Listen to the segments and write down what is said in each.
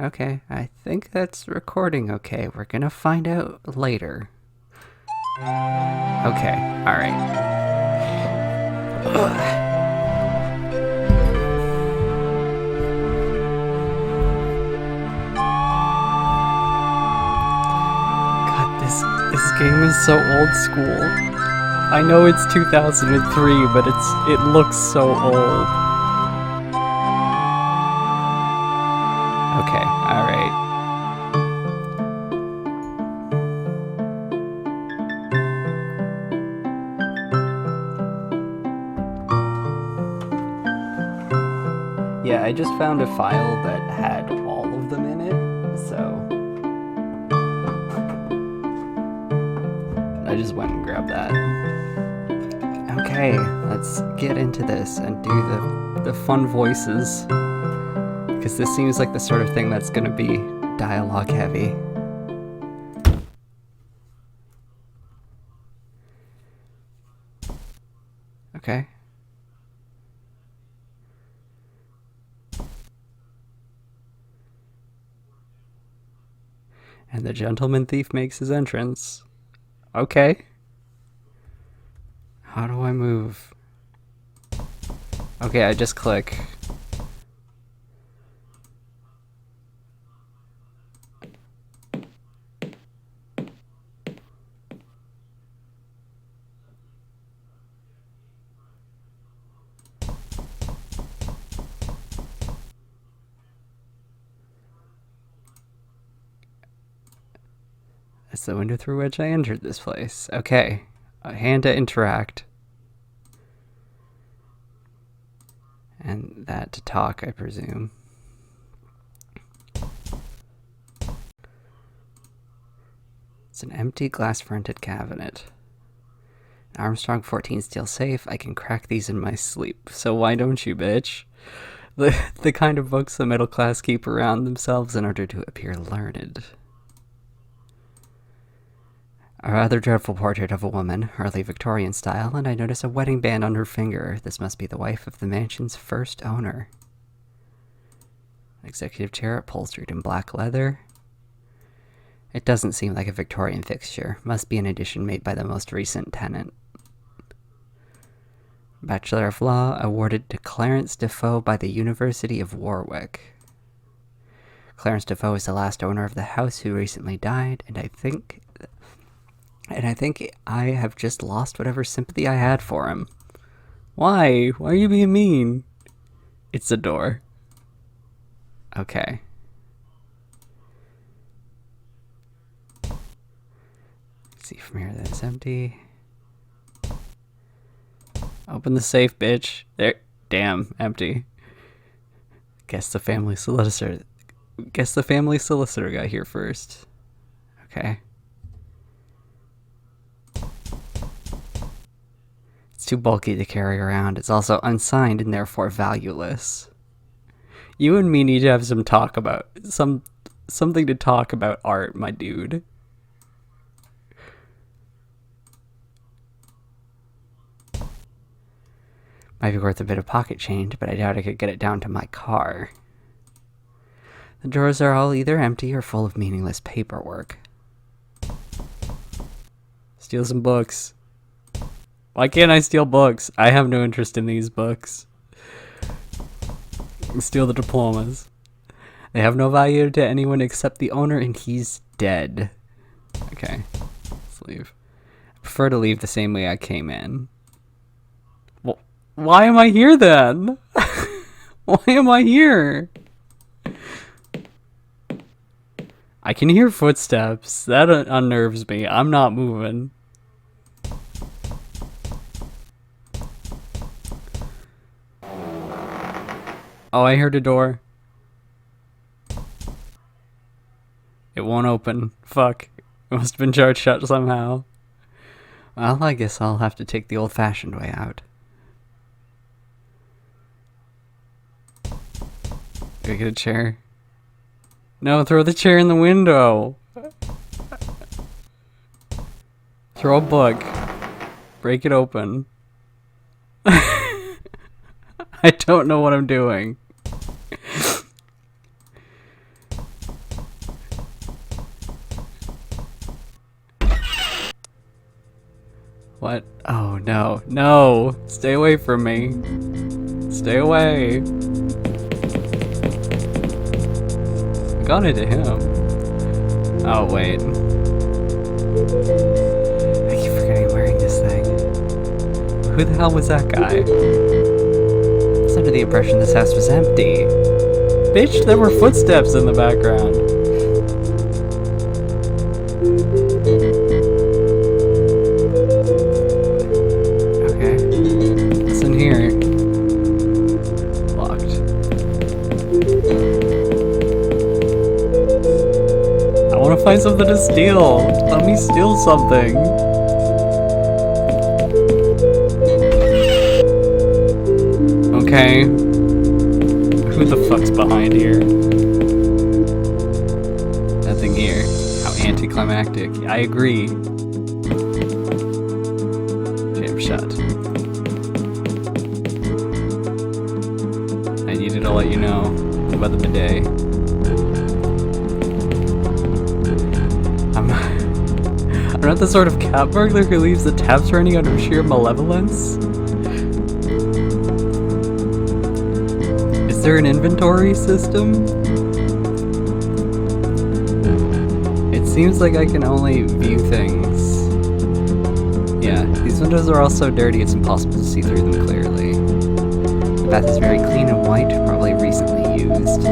Okay, I think that's recording okay. We're gonna find out later. Okay, alright. God, this game is so old school. I know it's 2003, but it looks so old. Okay, alright. Yeah, I just found a file that had all of them in it, so I just went and grabbed that. Okay, let's get into this and do the fun voices, because this seems like the sort of thing that's gonna be dialogue heavy. Okay. And the gentleman thief makes his entrance. Okay. How do I move? Okay, I just click. That's the window through which I entered this place. Okay. A hand to interact. And that to talk, I presume. It's an empty glass-fronted cabinet. An Armstrong 14 steel safe. I can crack these in my sleep. So why don't you, bitch? The kind of books the middle class keep around themselves in order to appear learned. A rather dreadful portrait of a woman, early Victorian style, and I notice a wedding band on her finger. This must be the wife of the mansion's first owner. An executive chair upholstered in black leather. It doesn't seem like a Victorian fixture. Must be an addition made by the most recent tenant. Bachelor of Law awarded to Clarence Defoe by the University of Warwick. Clarence Defoe is the last owner of the house who recently died, and I think I have just lost whatever sympathy I had for him. Why? Why are you being mean? It's a door. Okay. Let's see from here that it's empty. Open the safe, bitch. There. Damn, empty. Guess the family solicitor got here first. Okay. It's too bulky to carry around. It's also unsigned and therefore valueless. You and me need to have some talk about something to talk about art, my dude. Might be worth a bit of pocket change, but I doubt I could get it down to my car. The drawers are all either empty or full of meaningless paperwork. Steal some books. Why can't I steal books? I have no interest in these books. Steal the diplomas. They have no value to anyone except the owner, and he's dead. Okay, let's leave. I prefer to leave the same way I came in. Well, why am I here then? Why am I here? I can hear footsteps. That unnerves me. I'm not moving. Oh, I heard a door. It won't open. Fuck. It must have been jarred shut somehow. Well, I guess I'll have to take the old-fashioned way out. Do I get a chair? No, throw the chair in the window. Throw a book. Break it open. I don't know what I'm doing. What? Oh no, no! Stay away from me. Stay away. I got into him. Oh wait. I keep forgetting I'm wearing this thing. Who the hell was that guy? I was under the impression this house was empty. Bitch, there were footsteps in the background. Okay. What's in here? Locked. I want to find something to steal. Let me steal something. Okay. Who the fuck's behind here? Nothing here. How anticlimactic. I agree. Jam shut. I needed to let you know about the bidet. I'm not the sort of cat burglar who leaves the taps running out of sheer malevolence. Is there an inventory system? It seems like I can only view things. Yeah, these windows are all so dirty it's impossible to see through them clearly. The bath is very clean and white, probably recently used.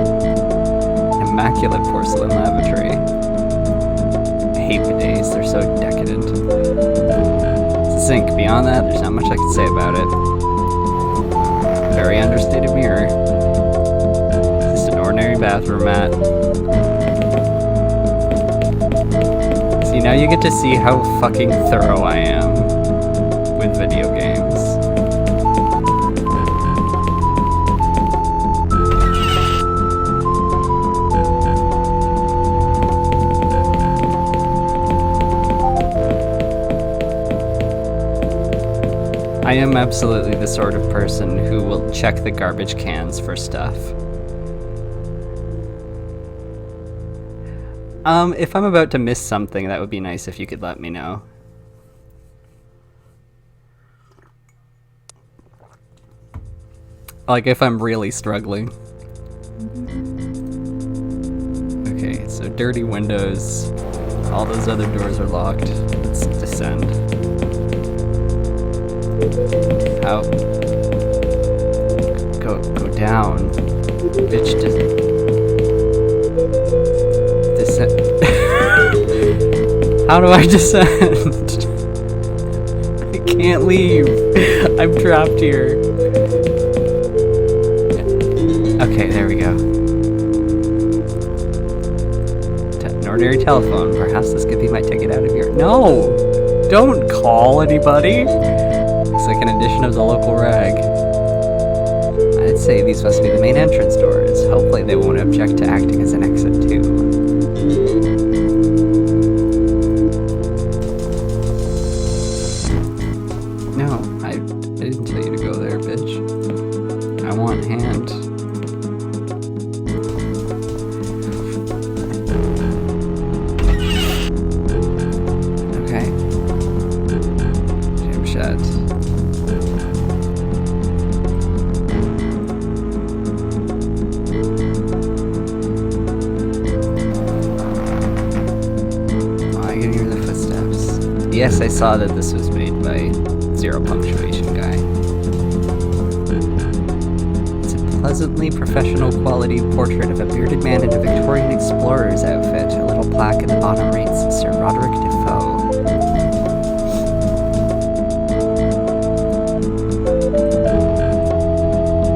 Immaculate porcelain lavatory. I hate bidets, they're so decadent. It's a sink. Beyond that, there's not much I can say about it. Very understated mirror. Just an ordinary bathroom mat. See, now you get to see how fucking thorough I am with video games. I am absolutely the sort of person who will check the garbage cans for stuff. If I'm about to miss something, that would be nice if you could let me know. Like if I'm really struggling. Okay, so dirty windows. All those other doors are locked. Let's descend. How? Go down. Bitch, descend. How do I descend? I can't leave. I'm trapped here. Okay, there we go. An ordinary telephone. Perhaps this could be my ticket out of here. No! Don't call anybody! Looks like an edition of the local rag. I'd say these must be the main entrance doors. Hopefully they won't object to acting as an exit too. No, I didn't tell you to go there, bitch. I want hand. Okay. Jam shut. Yes, I saw that this was made by Zero Punctuation Guy. It's a pleasantly professional quality portrait of a bearded man in a Victorian explorer's outfit. A little plaque at the bottom reads, Sir Roderick Defoe.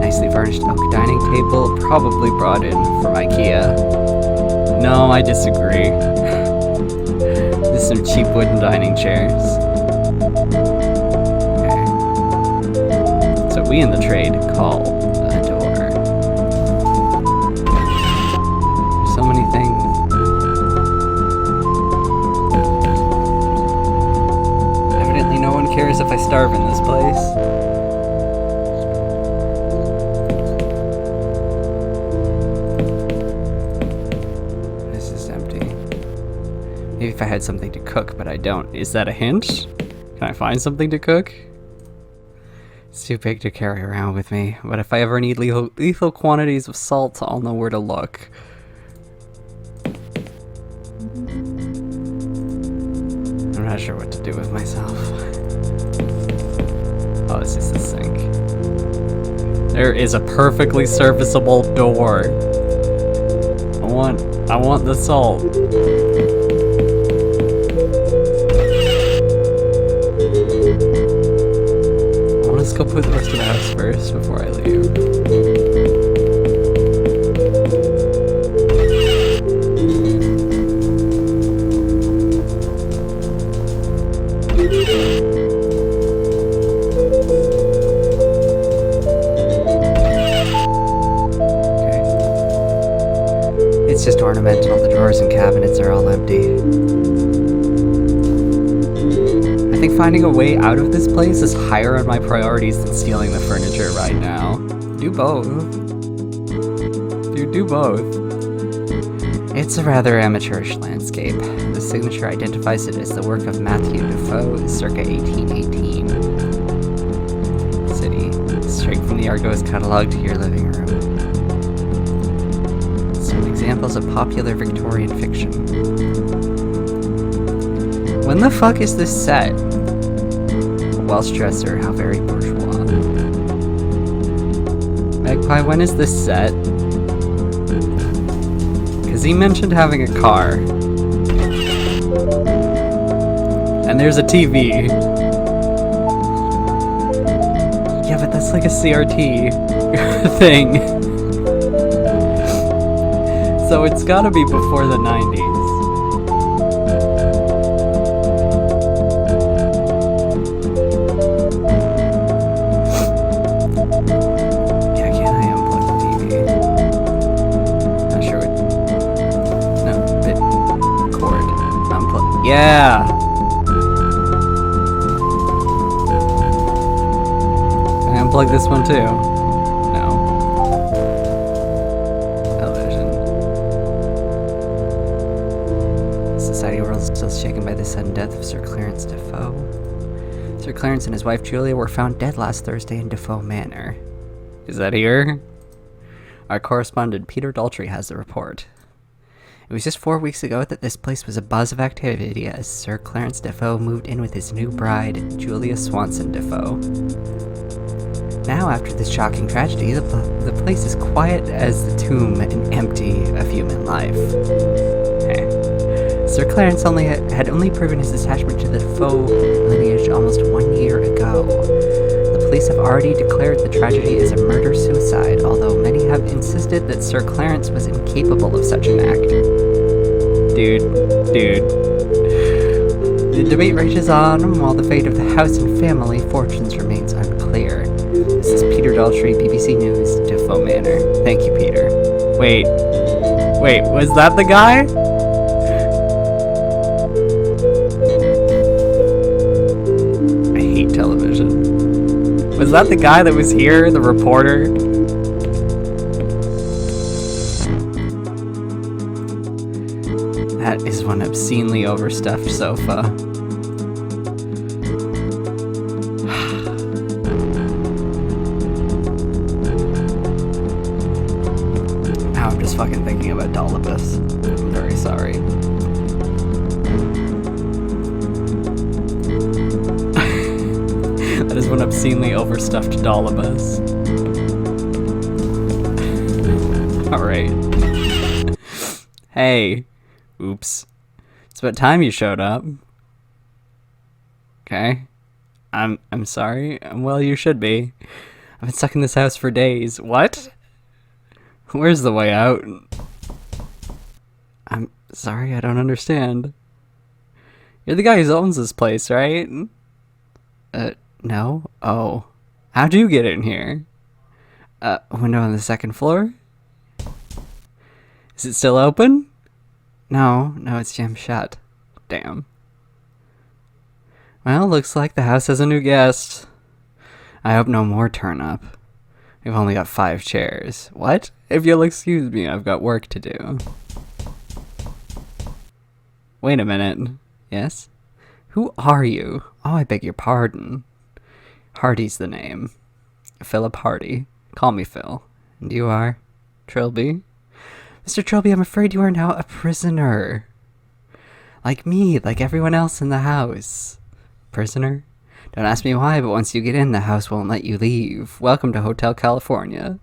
Nicely varnished oak dining table, probably brought in from IKEA. No, I disagree. Some cheap wooden dining chairs. Okay. So we in the trade call a door. So many things. Evidently no one cares if I starve in this place. Maybe if I had something to cook, but I don't. Is that a hint? Can I find something to cook? It's too big to carry around with me, but if I ever need lethal quantities of salt, I'll know where to look. I'm not sure what to do with myself. Oh, it's just the sink. There is a perfectly serviceable door. I want the salt. I want to scope with the rest of the house first before I leave. It's just ornamental. The drawers and cabinets are all empty. I think finding a way out of this place is higher on my priorities than stealing the furniture right now. Do both. Dude, do both. It's a rather amateurish landscape. The signature identifies it as the work of Matthew Defoe, circa 1818. City. Straight from the Argos catalog to your living room. Examples of popular Victorian fiction. When the fuck is this set? A Welsh dresser, how very bourgeois. Magpie, when is this set? Because he mentioned having a car. And there's a TV. Yeah, but that's like a CRT thing. So it's gotta be before the 90s. Yeah, can I unplug the TV? Not sure what... No, bit... cord. Unplug... Yeah! Can I unplug this one too? Shaken by the sudden death of Sir Clarence Defoe. Sir Clarence and his wife Julia were found dead last Thursday in Defoe Manor. Is that here? Our correspondent Peter Daltrey has the report. It was just 4 weeks ago that this place was a buzz of activity as Sir Clarence Defoe moved in with his new bride, Julia Swanson Defoe. Now, after this shocking tragedy, the place is quiet as the tomb and empty of human life. Sir Clarence had only proven his attachment to the Defoe lineage almost 1 year ago. The police have already declared the tragedy as a murder-suicide, although many have insisted that Sir Clarence was incapable of such an act. Dude. The debate rages on, while the fate of the house and family fortunes remains unclear. This is Peter Daltrey, BBC News, Defoe Manor. Thank you, Peter. Wait, was that the guy? Television. Was that the guy that was here, the reporter? That is one obscenely overstuffed sofa. Now I'm just fucking thinking about Dollibus. I'm very sorry. That is one obscenely overstuffed Dollibus. Alright. Hey. Oops. It's about time you showed up. Okay. I'm sorry. Well, you should be. I've been stuck in this house for days. What? Where's the way out? I'm sorry, I don't understand. You're the guy who owns this place, right? No? Oh. How'd you get in here? Window on the second floor? Is it still open? No, it's jammed shut. Damn. Well, looks like the house has a new guest. I hope no more turn up. We've only got 5 chairs. What? If you'll excuse me, I've got work to do. Wait a minute. Yes? Who are you? Oh, I beg your pardon. Hardy's the name. Philip Hardy. Call me Phil. And you are? Trilby? Mr. Trilby, I'm afraid you are now a prisoner. Like me, like everyone else in the house. Prisoner? Don't ask me why, but once you get in, the house won't let you leave. Welcome to Hotel California.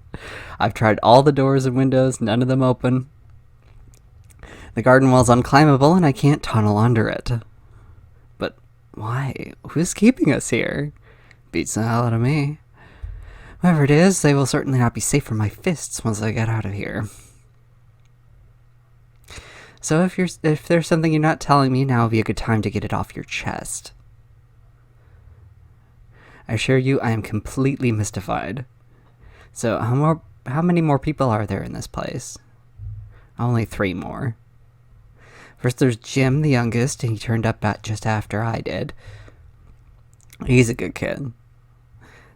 I've tried all the doors and windows, none of them open. The garden wall's unclimbable, and I can't tunnel under it. But why? Who's keeping us here? Beats the hell out of me. Whoever it is, they will certainly not be safe from my fists once I get out of here. So if there's something you're not telling me, now would be a good time to get it off your chest. I assure you, I am completely mystified. So how many more people are there in this place? Only 3 more. First there's Jim, the youngest, and he turned up just after I did. He's a good kid.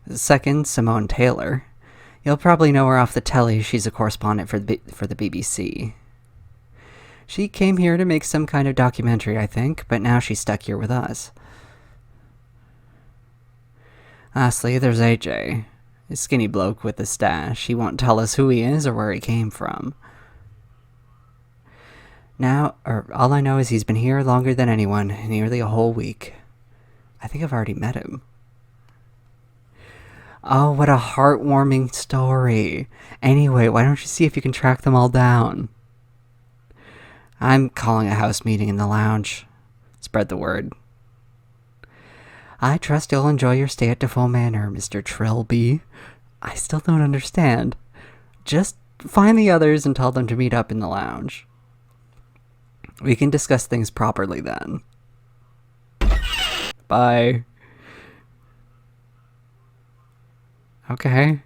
Second, Simone Taylor. You'll probably know her off the telly. She's a correspondent for the BBC. She came here to make some kind of documentary, I think, but now she's stuck here with us. Lastly, there's AJ, a skinny bloke with a stash. He won't tell us who he is or where he came from. All I know is he's been here longer than anyone, nearly a whole week. I think I've already met him. Oh, what a heartwarming story. Anyway, why don't you see if you can track them all down? I'm calling a house meeting in the lounge. Spread the word. I trust you'll enjoy your stay at Defoe Manor, Mr. Trilby. I still don't understand. Just find the others and tell them to meet up in the lounge. We can discuss things properly then. Bye. Okay.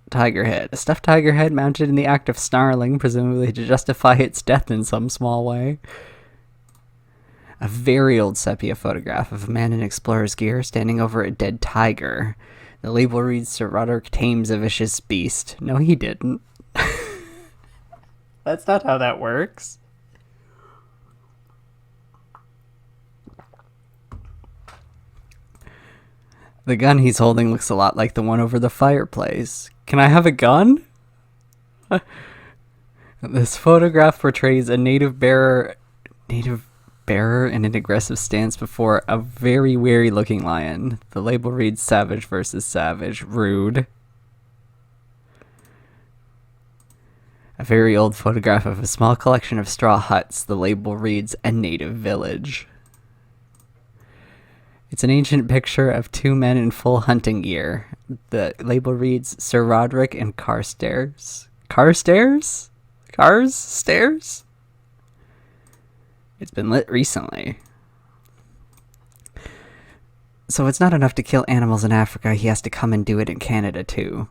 Tiger head. A stuffed tiger head mounted in the act of snarling, presumably to justify its death in some small way. A very old sepia photograph of a man in explorer's gear standing over a dead tiger. The label reads, Sir Roderick tames a vicious beast. No, he didn't. That's not how that works. The gun he's holding looks a lot like the one over the fireplace. Can I have a gun? This photograph portrays a native bearer in an aggressive stance before a very wary looking lion. The label reads savage versus savage. Rude. A very old photograph of a small collection of straw huts. The label reads a native village. It's an ancient picture of 2 men in full hunting gear. The label reads Sir Roderick and Carstairs. Carstairs? Cars? Stairs? It's been lit recently. So it's not enough to kill animals in Africa, he has to come and do it in Canada too.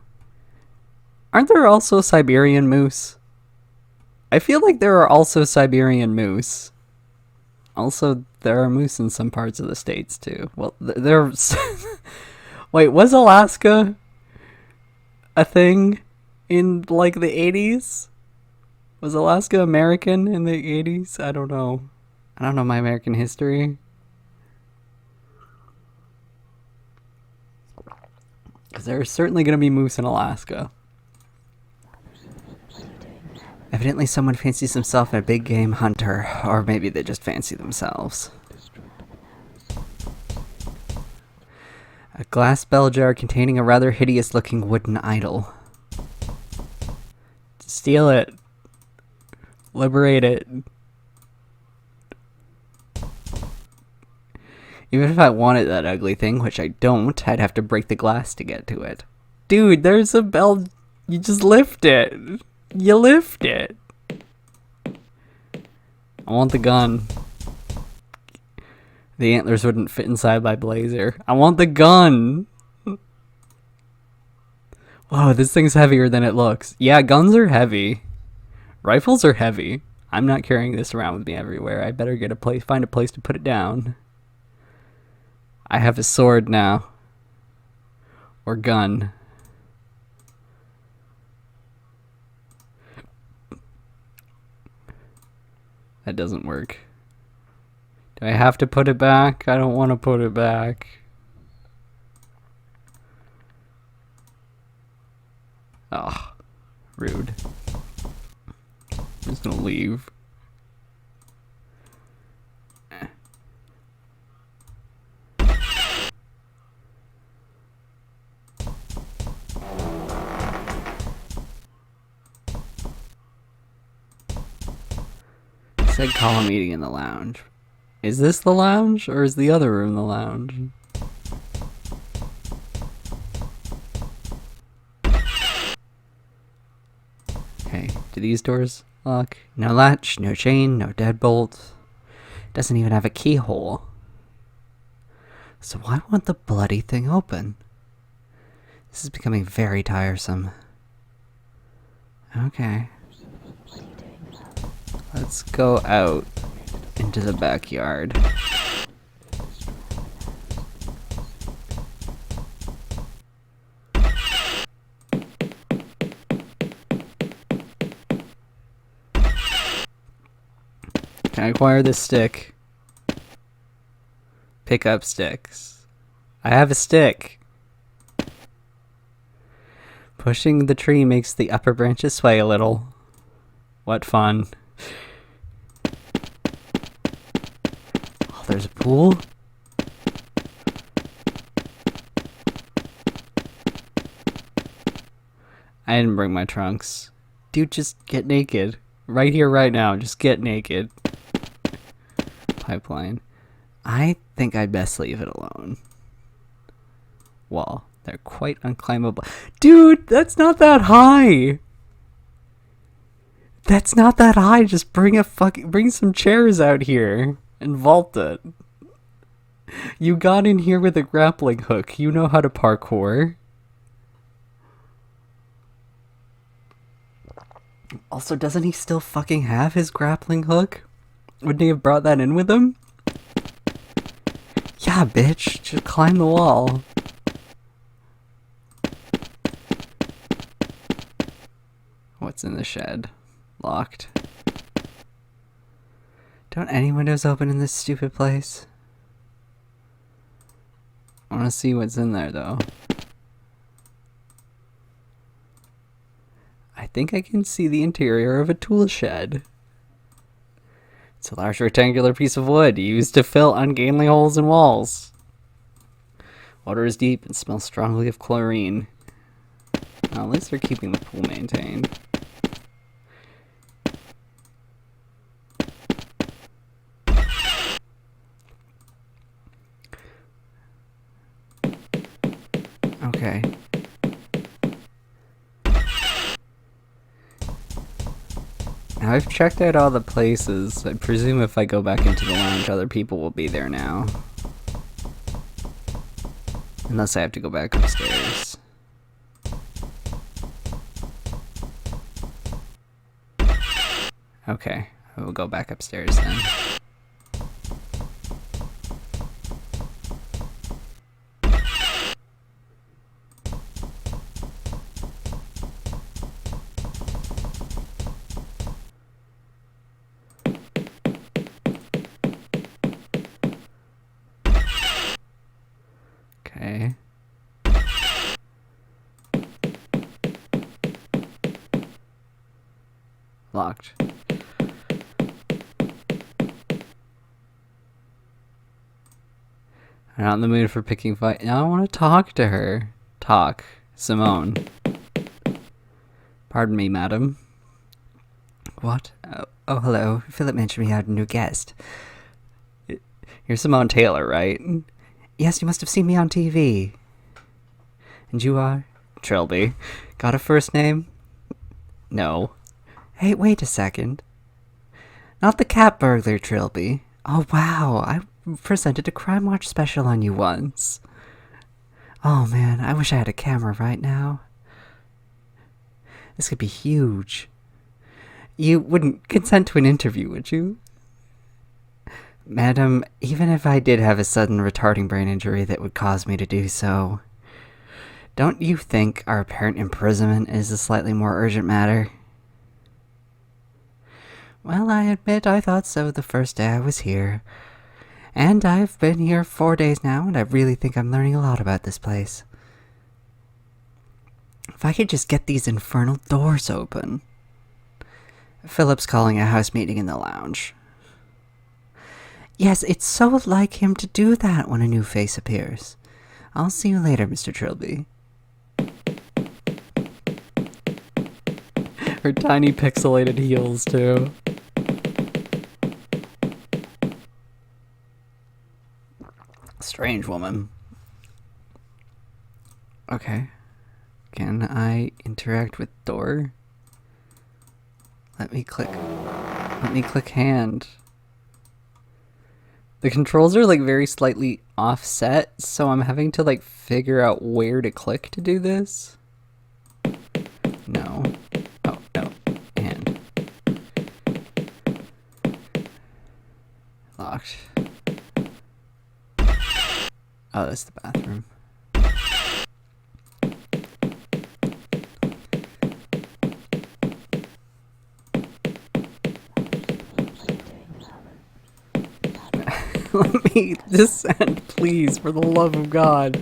Aren't there also Siberian moose? I feel like there are also Siberian moose. Also, there are moose in some parts of the States too. Well, there's... Wait, was Alaska a thing in like the 80s? Was Alaska American in the 80s? I don't know. I don't know my American history. Because there's certainly going to be moose in Alaska. Evidently someone fancies himself a big game hunter, or maybe they just fancy themselves. A glass bell jar containing a rather hideous looking wooden idol. Steal it. Liberate it. Even if I wanted that ugly thing, which I don't, I'd have to break the glass to get to it. Dude, there's a bell. You just lift it. You lift it. I want the gun. The antlers wouldn't fit inside my blazer. I want the gun. Whoa, this thing's heavier than it looks. Yeah, guns are heavy. Rifles are heavy. I'm not carrying this around with me everywhere. I better find a place to put it down. I have a sword now. Or gun. That doesn't work. Do I have to put it back? I don't want to put it back. Oh, rude. I'm just gonna leave. Said call a meeting in the lounge. Is this the lounge, or is the other room the lounge? Okay, do these doors lock? No latch, no chain, no deadbolt. Doesn't even have a keyhole. So why won't the bloody thing open? This is becoming very tiresome. Okay. Let's go out into the backyard. Can I acquire this stick? Pick up sticks. I have a stick. Pushing the tree makes the upper branches sway a little. What fun. Oh, there's a pool? I didn't bring my trunks. Dude, just get naked. Right here, right now. Just get naked. Pipeline. I think I'd best leave it alone. Wall. They're quite unclimbable. Dude, that's not that high. That's not that high. Just bring some chairs out here and vault it. You got in here with a grappling hook. You know how to parkour. Also, doesn't he still fucking have his grappling hook? Wouldn't he have brought that in with him? Yeah, bitch. Just climb the wall. What's in the shed? Locked. Don't any windows open in this stupid place? I want to see what's in there, though. I think I can see the interior of a tool shed. It's a large rectangular piece of wood used to fill ungainly holes in walls. Water is deep and smells strongly of chlorine. Well, at least they're keeping the pool maintained. Okay. Now I've checked out all the places. I presume if I go back into the lounge, other people will be there now. Unless I have to go back upstairs. Okay, I will go back upstairs then. Okay. Locked. I'm not in the mood for picking fight. I want to talk to her. Talk. Simone. Pardon me, madam. What? Oh, hello. Philip mentioned we had a new guest. You're Simone Taylor, right? Yes, you must have seen me on TV. And you are? Trilby. Got a first name? No. Hey, wait a second. Not the cat burglar, Trilby. Oh, wow. I presented a Crime Watch special on you once. Oh, man. I wish I had a camera right now. This could be huge. You wouldn't consent to an interview, would you? Madam, even if I did have a sudden retarding brain injury that would cause me to do so, don't you think our apparent imprisonment is a slightly more urgent matter? Well, I admit I thought so the first day I was here. And I've been here 4 days now, and I really think I'm learning a lot about this place. If I could just get these infernal doors open. Philip's calling a house meeting in the lounge. Yes, it's so like him to do that when a new face appears. I'll see you later, Mr. Trilby. Her tiny pixelated heels, too. Strange woman. Okay. Can I interact with door? Let me click hand. The controls are like very slightly offset, so I'm having to like figure out where to click to do this. No. Oh, no. Hand. Locked. Oh, that's the bathroom. Let me descend, please, for the love of God.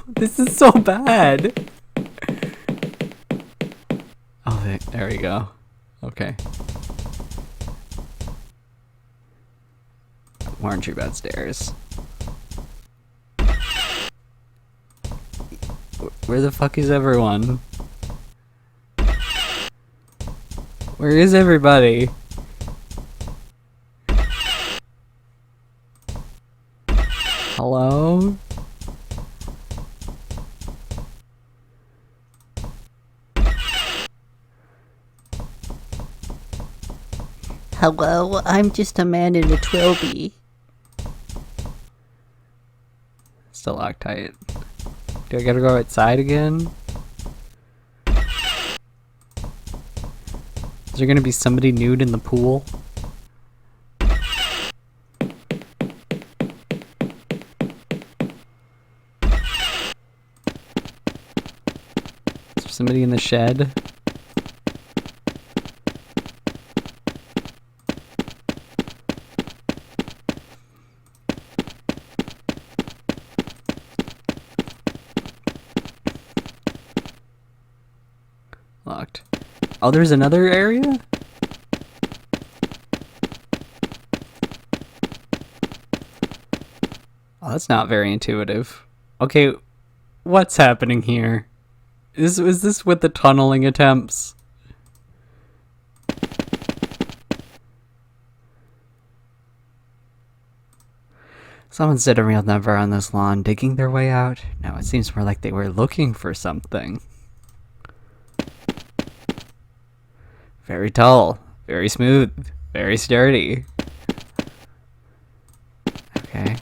This is so bad. Oh, there we go. Okay. Weren't too bad stairs. Where the fuck is everyone? Where is everybody? Hello? Hello, I'm just a man in a trilby. Still locked tight. Do I gotta go outside again? Is there gonna be somebody nude in the pool? Is there somebody in the shed? Locked. Oh, there's another area? Oh, that's not very intuitive. Okay, what's happening here? Is this with the tunneling attempts? Someone stood a real number on this lawn, digging their way out. Now it seems more like they were looking for something. Very tall, very smooth, very sturdy. Okay.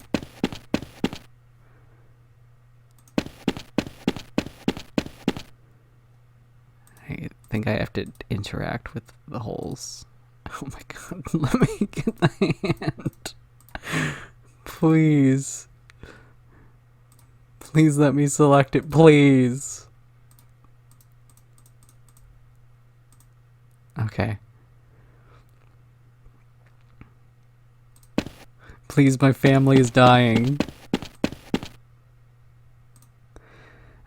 I think I have to interact with the holes. Oh my god, let me get the hand. Please. Please let me select it, please. Okay. Please, my family is dying.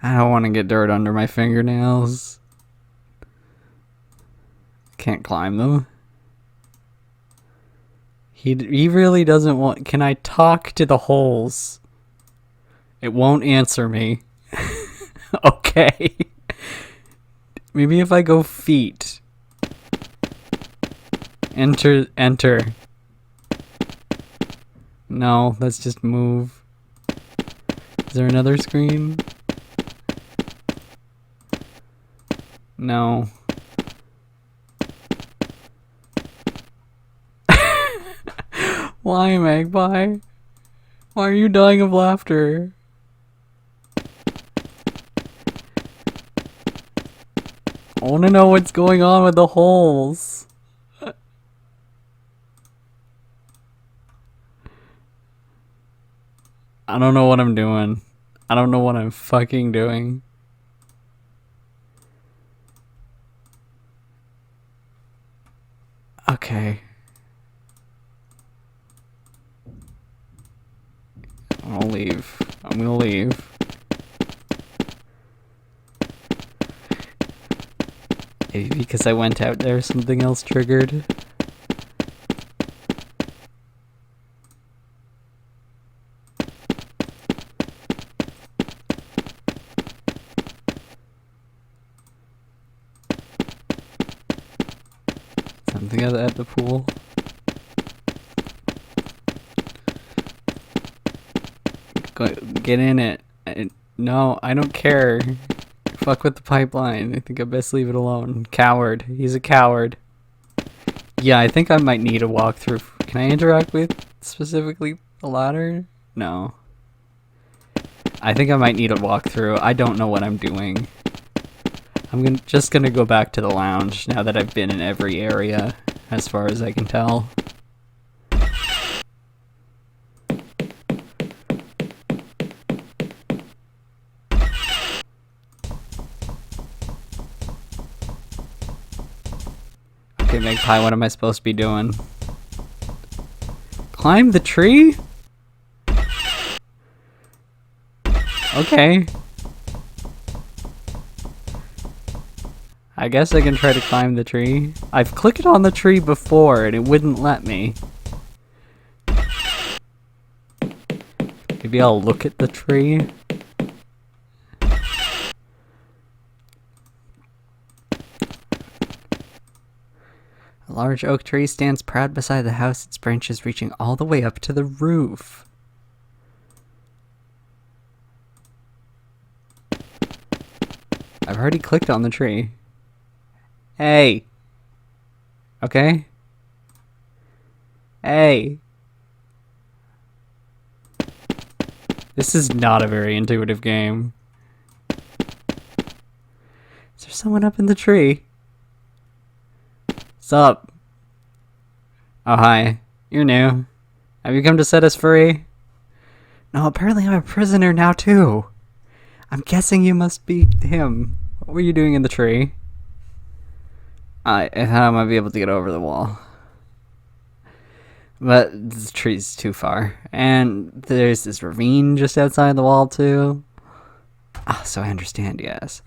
I don't want to get dirt under my fingernails. Can't climb them. He really doesn't want... Can I talk to the holes? It won't answer me. Okay. Maybe if I go feet. Enter. No, let's just move. Is there another screen? No. Why, Magpie? Why are you dying of laughter? I want to know what's going on with the holes. I don't know what I'm doing. I don't know what I'm fucking doing. Okay. I'm gonna leave. I'm gonna leave. Maybe because I went out there, something else triggered. Something at the pool. Get in it. No, I don't care. Fuck with the pipeline. I think I best leave it alone. Coward. He's a coward. Yeah, I think I might need a walkthrough. Can I interact with specifically the ladder? No. I think I might need a walkthrough. I don't know what I'm doing. I'm just gonna go back to the lounge now that I've been in every area, as far as I can tell. Okay, Magpie, what am I supposed to be doing? Climb the tree? Okay. I guess I can try to climb the tree. I've clicked on the tree before and it wouldn't let me. Maybe I'll look at the tree. A large oak tree stands proud beside the house, its branches reaching all the way up to the roof. I've already clicked on the tree. Hey. Okay. Hey. This is not a very intuitive game. Is there someone up in the tree? What's up? Oh, hi. You're new. Have you come to set us free? No, apparently I'm a prisoner now, too. I'm guessing you must be him. What were you doing in the tree? I thought I might be able to get over the wall. But the tree's too far. And there's this ravine just outside the wall, too. Ah, so I understand, yes.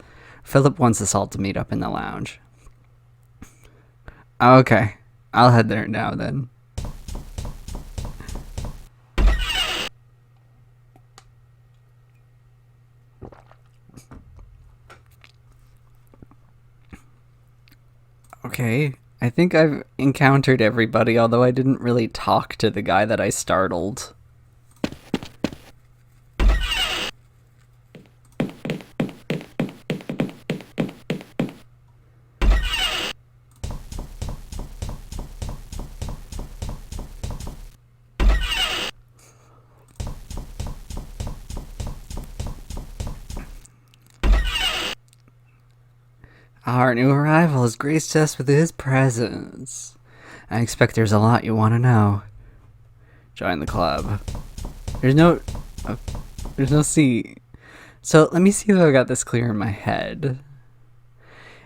Philip wants us all to meet up in the lounge. Okay. I'll head there now, then. Okay, I think I've encountered everybody, although I didn't really talk to the guy that I startled. Our new arrival has graced us with his presence. I expect there's a lot you want to know. Join the club. There's no C. So let me see if I got this clear in my head.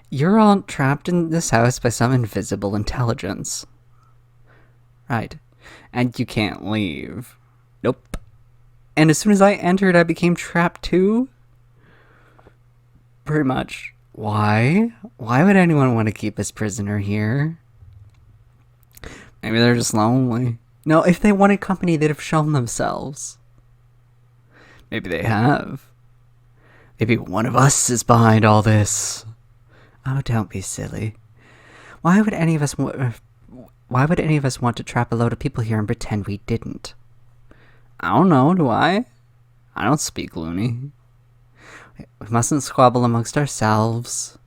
You're all trapped in this house by some invisible intelligence. Right. And you can't leave. Nope. And as soon as I entered, I became trapped too? Pretty much. Why? Why would anyone want to keep us prisoner here? Maybe they're just lonely. No, if they wanted company, they'd have shown themselves. Maybe they have. Maybe one of us is behind all this. Oh, don't be silly. Why would any of us want to trap a load of people here and pretend we didn't? I don't know, do I? I don't speak loony. We mustn't squabble amongst ourselves.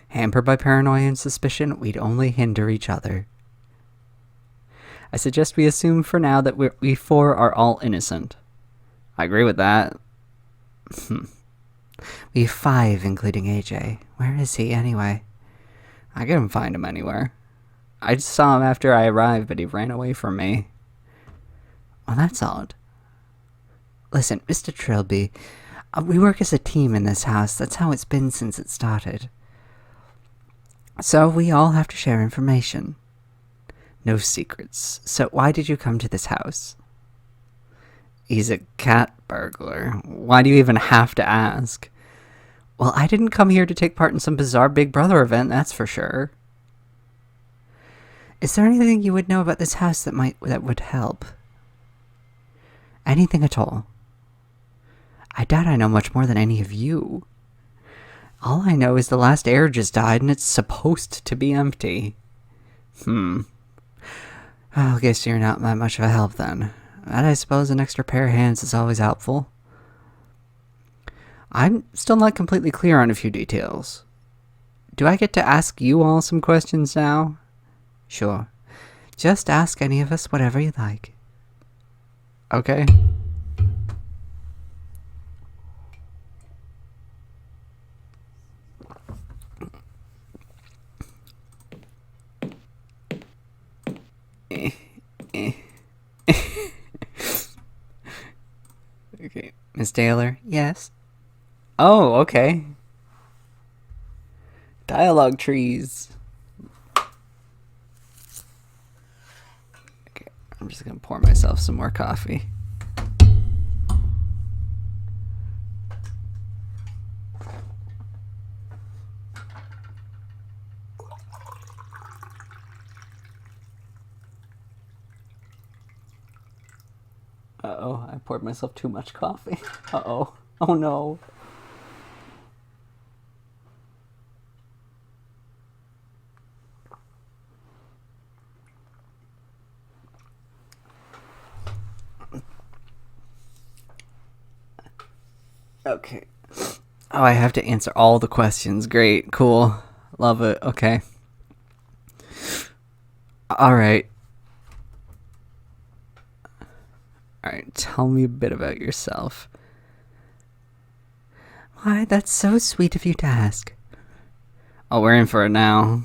Hampered by paranoia and suspicion, we'd only hinder each other. I suggest we assume for now that we four are all innocent. I agree with that. We have 5, including AJ. Where is he, anyway? I couldn't find him anywhere. I just saw him after I arrived, but he ran away from me. Well, that's odd. Listen, Mr. Trilby, We work as a team in this house. That's how it's been since it started. So we all have to share information. No secrets. So why did you come to this house? He's a cat burglar. Why do you even have to ask? Well, I didn't come here to take part in some bizarre Big Brother event, that's for sure. Is there anything you would know about this house that would help? Anything at all? I doubt I know much more than any of you. All I know is the last heir just died and it's supposed to be empty. I guess you're not that much of a help then. And I suppose an extra pair of hands is always helpful. I'm still not completely clear on a few details. Do I get to ask you all some questions now? Sure. Just ask any of us whatever you like. Okay. Okay. Miss Taylor? Yes? Oh, okay. Dialogue trees. Okay, I'm just gonna pour myself some more coffee. Uh-oh, I poured myself too much coffee. Uh-oh. Oh no. Okay. Oh, I have to answer all the questions. Great, cool. Love it. Okay. Alright. Alright, tell me a bit about yourself. Why, that's so sweet of you to ask. Oh, we're in for it now.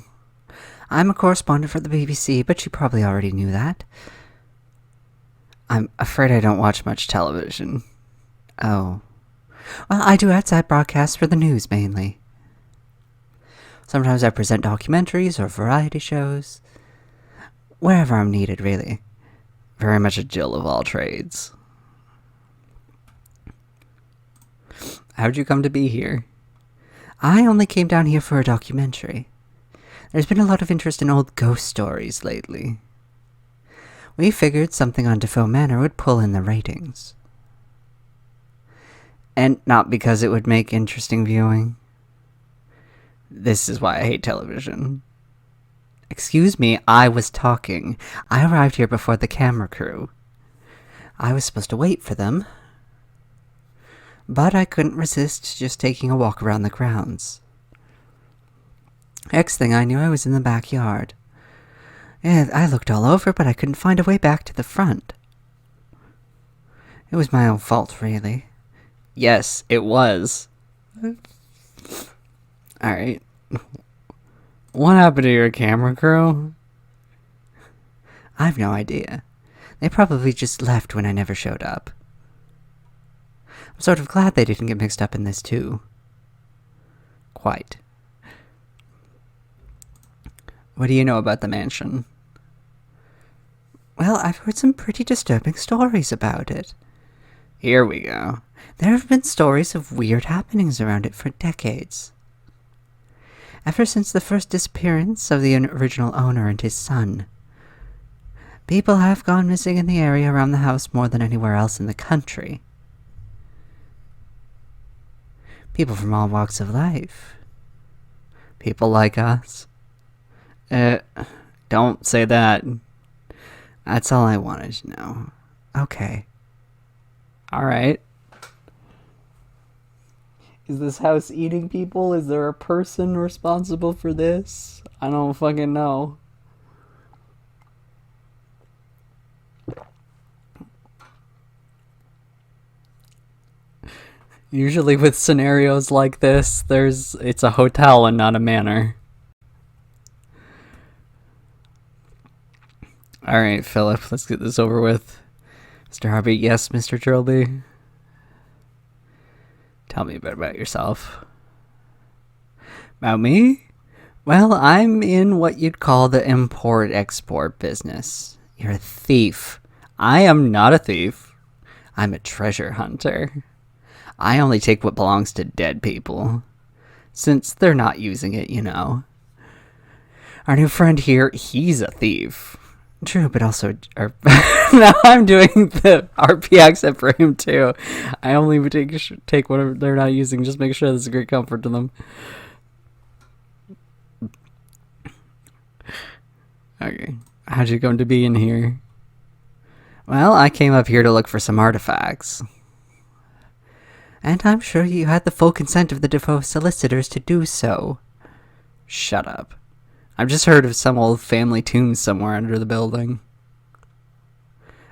I'm a correspondent for the BBC, but you probably already knew that. I'm afraid I don't watch much television. Oh. Well, I do outside broadcasts for the news, mainly. Sometimes I present documentaries or variety shows. Wherever I'm needed, really. Very much a Jill of all trades. How'd you come to be here? I only came down here for a documentary. There's been a lot of interest in old ghost stories lately. We figured something on Defoe Manor would pull in the ratings. And not because it would make interesting viewing. This is why I hate television. Excuse me, I was talking. I arrived here before the camera crew. I was supposed to wait for them. But I couldn't resist just taking a walk around the grounds. Next thing I knew, I was in the backyard. And I looked all over, but I couldn't find a way back to the front. It was my own fault, really. Yes, it was. Alright. What happened to your camera crew? I've no idea. They probably just left when I never showed up. I'm sort of glad they didn't get mixed up in this, too. Quite. What do you know about the mansion? Well, I've heard some pretty disturbing stories about it. Here we go. There have been stories of weird happenings around it for decades. Ever since the first disappearance of the original owner and his son. People have gone missing in the area around the house more than anywhere else in the country. People from all walks of life. People like us. Don't say that. That's all I wanted to know. Okay. Alright. Is this house eating people? Is there a person responsible for this? I don't fucking know. Usually with scenarios like this, it's a hotel and not a manor. Alright, Philip, let's get this over with. Mr. Harvey, yes, Mr. Trilby. Tell me a bit about yourself. About me? Well, I'm in what you'd call the import-export business. You're a thief. I am not a thief. I'm a treasure hunter. I only take what belongs to dead people, since they're not using it, you know. Our new friend here, he's a thief. True, but also... now I'm doing the RP accent for him, too. I only would take whatever they're not using, just make sure there's a great comfort to them. Okay, how'd you come to be in here? Well, I came up here to look for some artifacts. And I'm sure you had the full consent of the Defoe solicitors to do so. Shut up. I've just heard of some old family tomb somewhere under the building.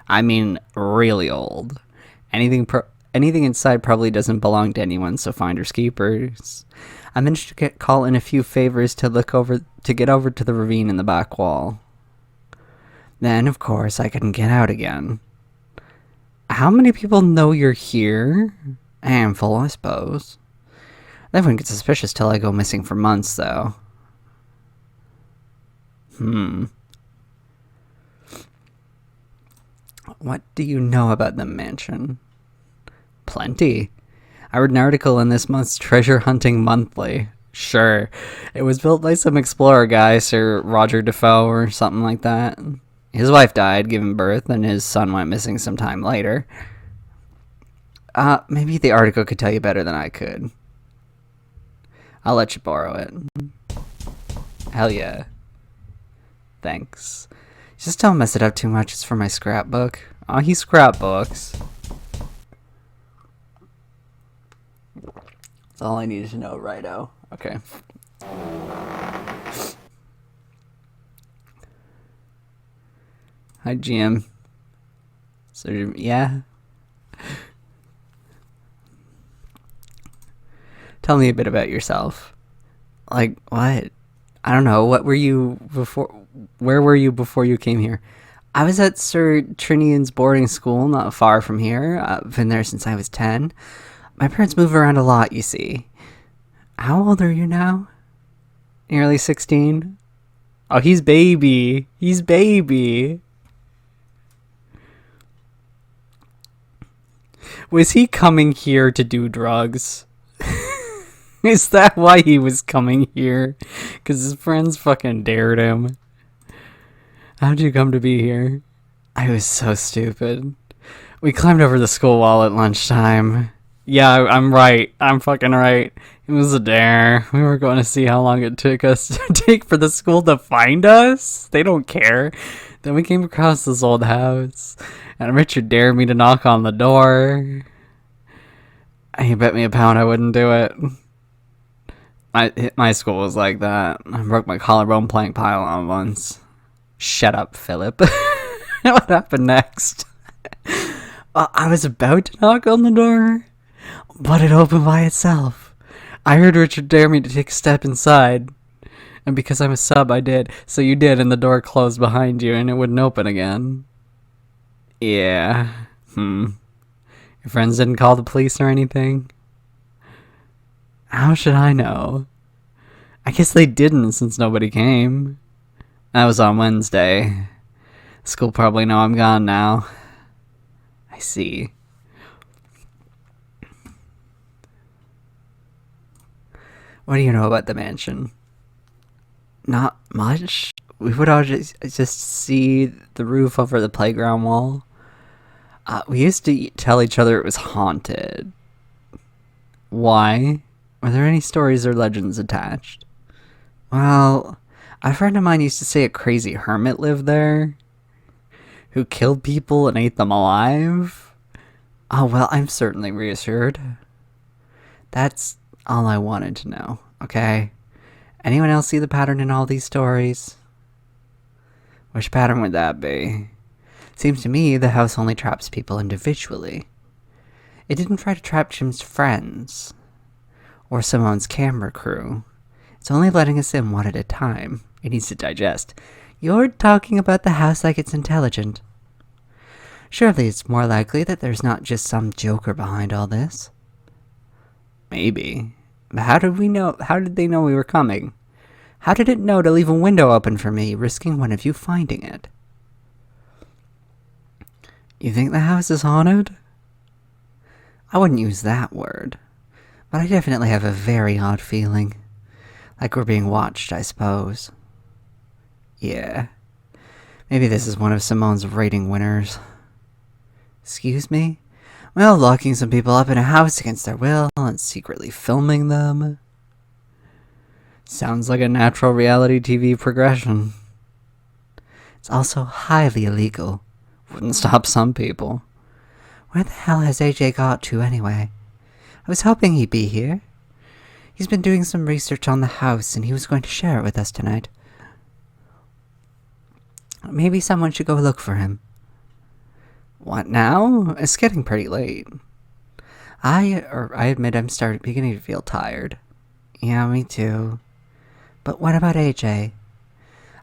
I mean, really old. Anything inside probably doesn't belong to anyone, so finders keepers. I managed to call in a few favors to get over to the ravine in the back wall. Then, of course, I couldn't get out again. How many people know you're here? A handful, I suppose. They wouldn't get suspicious till I go missing for months, though. What do you know about the mansion? Plenty. I read an article in this month's Treasure Hunting Monthly. Sure, it was built by some explorer guy, Sir Roger Defoe or something like that. His wife died, giving birth, and his son went missing some time later. Maybe the article could tell you better than I could. I'll let you borrow it. Hell yeah. Thanks. Just don't mess it up too much, it's for my scrapbook. Oh, he scrapbooks. That's all I needed to know, righto. Okay. Hi, GM. So, yeah? Tell me a bit about yourself. Like, what? I don't know. What were you before? Where were you before you came here? I was at Sir Trinian's boarding school, not far from here. I've been there since I was 10. My parents move around a lot, you see. How old are you now? Nearly 16? Oh, he's baby. He's baby. Was he coming here to do drugs? Is that why he was coming here? Because his friends fucking dared him. How'd you come to be here? I was so stupid. We climbed over the school wall at lunchtime. Yeah, I'm right. I'm fucking right. It was a dare. We were going to see how long it took us to take for the school to find us. They don't care. Then we came across this old house, and Richard dared me to knock on the door. He bet me £1 I wouldn't do it. My school was like that. I broke my collarbone playing pylon once. Shut up, Philip. What happened next? I was about to knock on the door, but it opened by itself. I heard Richard dare me to take a step inside, and because I'm a sub, I did. So you did, and the door closed behind you, and it wouldn't open again. Yeah. Your friends didn't call the police or anything? How should I know? I guess they didn't since nobody came. That was on Wednesday. School probably know I'm gone now. I see. What do you know about the mansion? Not much. We would all just see the roof over the playground wall. We used to tell each other it was haunted. Why? Were there any stories or legends attached? Well, a friend of mine used to say a crazy hermit lived there, who killed people and ate them alive. Oh, well, I'm certainly reassured. That's all I wanted to know, okay? Anyone else see the pattern in all these stories? Which pattern would that be? Seems to me the house only traps people individually. It didn't try to trap Jim's friends, or Simone's camera crew. It's only letting us in one at a time. It needs to digest. You're talking about the house like it's intelligent. Surely it's more likely that there's not just some joker behind all this. Maybe. But how did we know? How did they know we were coming? How did it know to leave a window open for me, risking one of you finding it? You think the house is haunted? I wouldn't use that word, but I definitely have a very odd feeling. Like we're being watched, I suppose. Yeah. Maybe this is one of Simone's rating winners. Excuse me? Well, locking some people up in a house against their will and secretly filming them. Sounds like a natural reality TV progression. It's also highly illegal. Wouldn't stop some people. Where the hell has AJ got to anyway? I was hoping he'd be here. He's been doing some research on the house and he was going to share it with us tonight. Maybe someone should go look for him. What now? It's getting pretty late. I admit I'm beginning to feel tired. Yeah, me too. But what about AJ?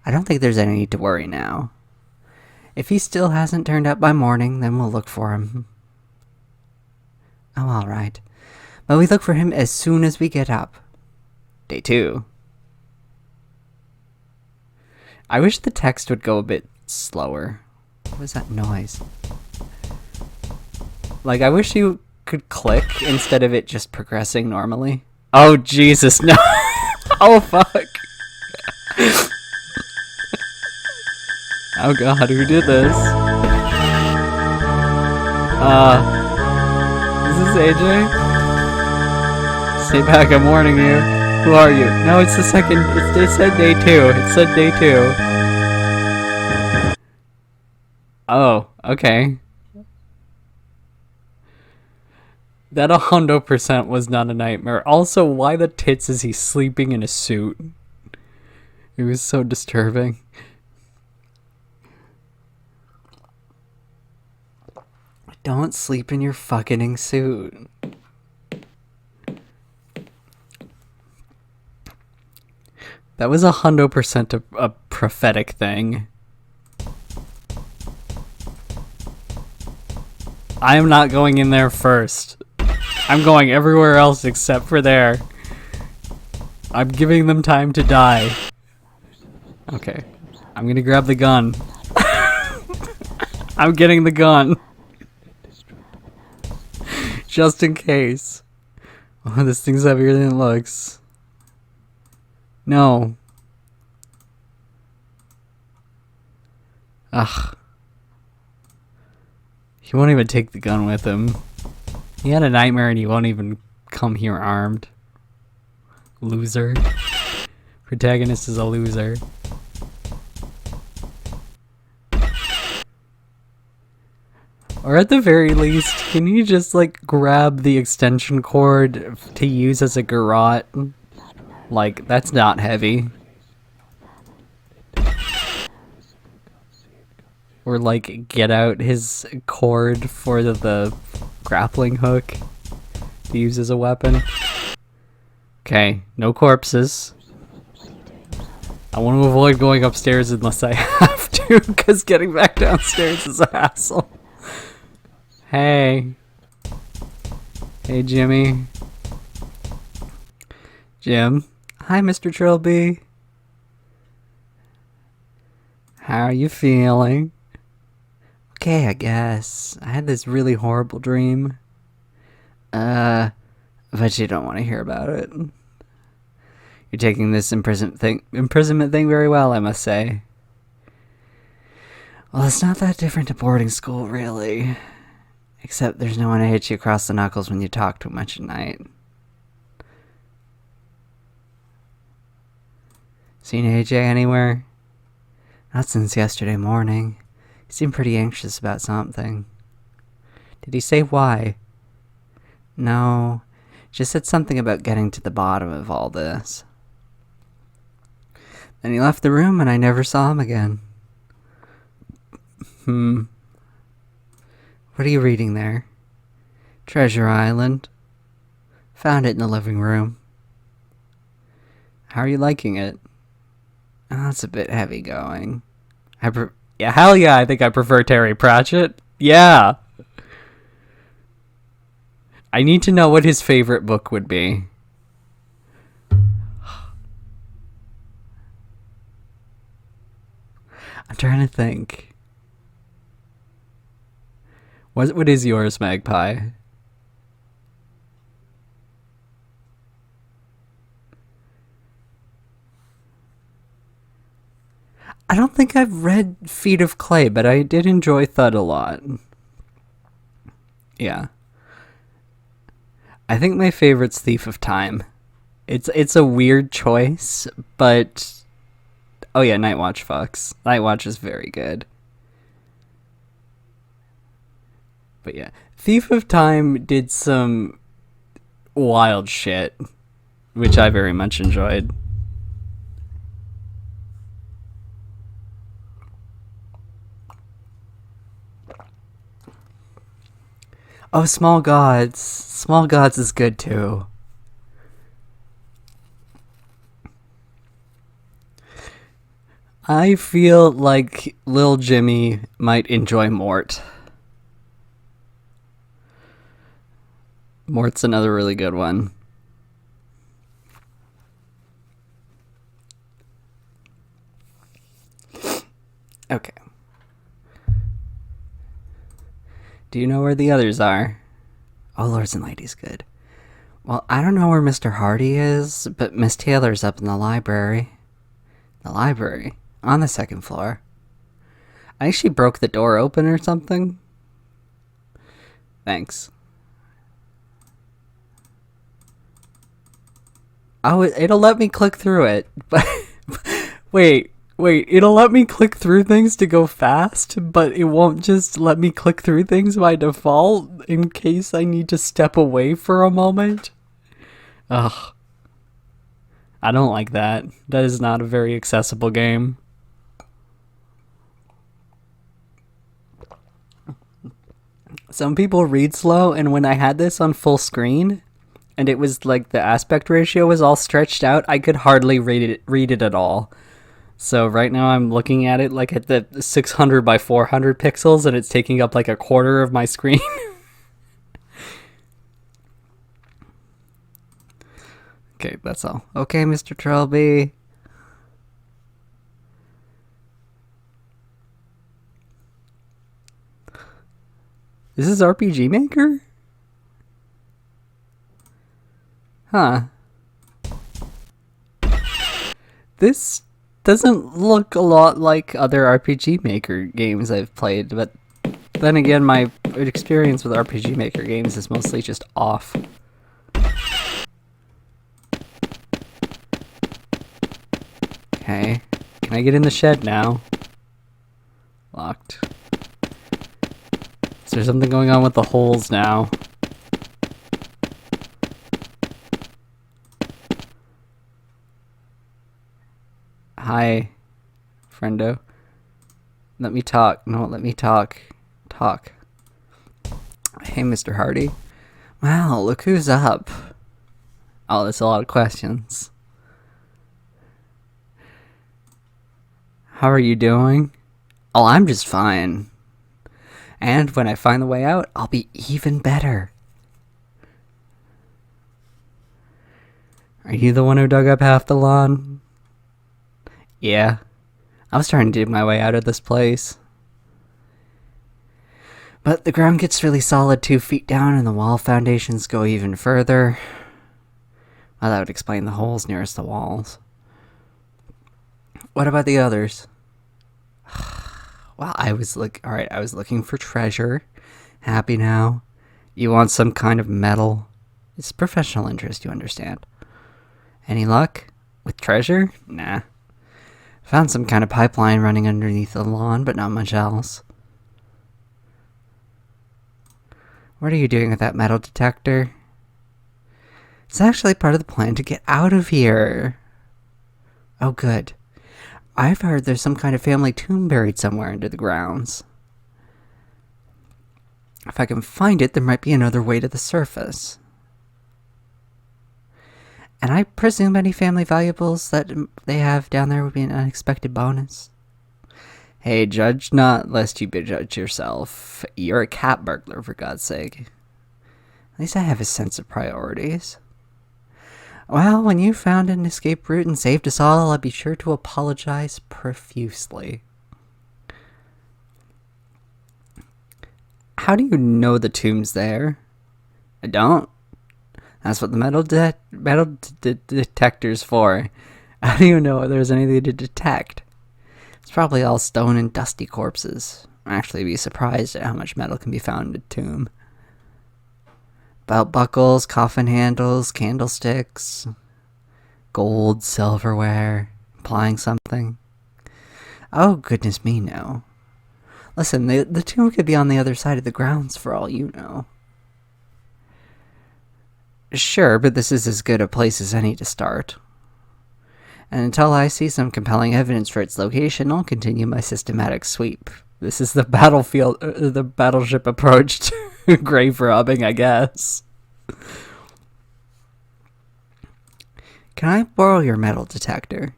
I don't think there's any need to worry now. If he still hasn't turned up by morning, then we'll look for him. Oh, alright. But we look for him as soon as we get up. Day 2. I wish the text would go a bit slower. What was that noise? Like, I wish you could click instead of it just progressing normally. Oh, Jesus, no. Oh, fuck. Oh, God, who did this? Is this AJ? Stay back, I'm warning you. Who are you? No, it's the second. It said day 2. It said day 2. Oh, okay. That 100% was not a nightmare. Also, why the tits is he sleeping in a suit? It was so disturbing. Don't sleep in your fucking suit. That was 100% a prophetic thing. I am not going in there first. I'm going everywhere else except for there. I'm giving them time to die. Okay. I'm gonna grab the gun. I'm getting the gun. Just in case. Oh, this thing's heavier than it looks. No. Ugh. He won't even take the gun with him. He had a nightmare and he won't even come here armed. Loser. Protagonist is a loser. Or at the very least, can you just like grab the extension cord to use as a garrote? Like, that's not heavy. Or like get out his cord for the grappling hook to use as a weapon. Okay, no corpses. I want to avoid going upstairs unless I have to, because getting back downstairs is a hassle. Hey. Hey, Jimmy. Jim. Hi, Mr. Trilby. How are you feeling? Okay, I guess. I had this really horrible dream. But you don't want to hear about it. You're taking this imprisonment thing very well, I must say. Well, it's not that different to boarding school, really. Except there's no one to hit you across the knuckles when you talk too much at night. Seen AJ anywhere? Not since yesterday morning. He seemed pretty anxious about something. Did he say why? No, just said something about getting to the bottom of all this. Then he left the room and I never saw him again. What are you reading there? Treasure Island. Found it in the living room. How are you liking it? Oh, it's a bit heavy going. Yeah, hell yeah, I think I prefer Terry Pratchett. Yeah. I need to know what his favorite book would be. I'm trying to think. What is yours, Magpie? I don't think I've read Feet of Clay, but I did enjoy Thud a lot. Yeah. I think my favorite's Thief of Time. It's a weird choice, but oh yeah, Night Watch fucks. Night Watch is very good. But yeah, Thief of Time did some wild shit, which I very much enjoyed. Oh, Small Gods. Small Gods is good too. I feel like Lil Jimmy might enjoy Mort. Mort's another really good one. Okay. Do you know where the others are? Oh, Lords and Ladies, good. Well, I don't know where Mr. Hardy is, but Miss Taylor's up in the library. The library? On the second floor. I think she broke the door open or something. Thanks. Oh, it'll let me click through it. But wait, it'll let me click through things to go fast, but it won't just let me click through things by default in case I need to step away for a moment. Ugh. I don't like that. That is not a very accessible game. Some people read slow, and when I had this on full screen, and it was like the aspect ratio was all stretched out, I could hardly read it at all. So right now I'm looking at it like at the 600 by 400 pixels, and it's taking up like a quarter of my screen. Okay, that's all. Okay, Mr. Trilby. This is RPG Maker? Huh. This doesn't look a lot like other RPG Maker games I've played, but then again, my experience with RPG Maker games is mostly just off. Okay. Can I get in the shed now? Locked. Is there something going on with the holes now? Hi, friendo. Let me talk. No, let me talk. Talk. Hey, Mr. Hardy. Wow, look who's up. Oh, that's a lot of questions. How are you doing? Oh, I'm just fine. And when I find the way out, I'll be even better. Are you the one who dug up half the lawn? Yeah. I was trying to dig my way out of this place. But the ground gets really solid 2 feet down and the wall foundations go even further. Well, that would explain the holes nearest the walls. What about the others? Well, I was looking for treasure. Happy now. You want some kind of metal? It's professional interest, you understand. Any luck? With treasure? Nah. Found some kind of pipeline running underneath the lawn, but not much else. What are you doing with that metal detector? It's actually part of the plan to get out of here. Oh, good. I've heard there's some kind of family tomb buried somewhere under the grounds. If I can find it, there might be another way to the surface. And I presume any family valuables that they have down there would be an unexpected bonus. Hey, judge not, lest you be judged yourself. You're a cat burglar, for God's sake. At least I have a sense of priorities. Well, when you found an escape route and saved us all, I'll be sure to apologize profusely. How do you know the tomb's there? I don't. That's what the metal detector's for. How do you know there's anything to detect? It's probably all stone and dusty corpses. I'd actually be surprised at how much metal can be found in a tomb. Belt buckles, coffin handles, candlesticks, gold, silverware, implying something. Oh, goodness me, no. Listen, the tomb could be on the other side of the grounds for all you know. Sure, but this is as good a place as any to start. And until I see some compelling evidence for its location, I'll continue my systematic sweep. This is the the battleship approach to grave robbing, I guess. Can I borrow your metal detector?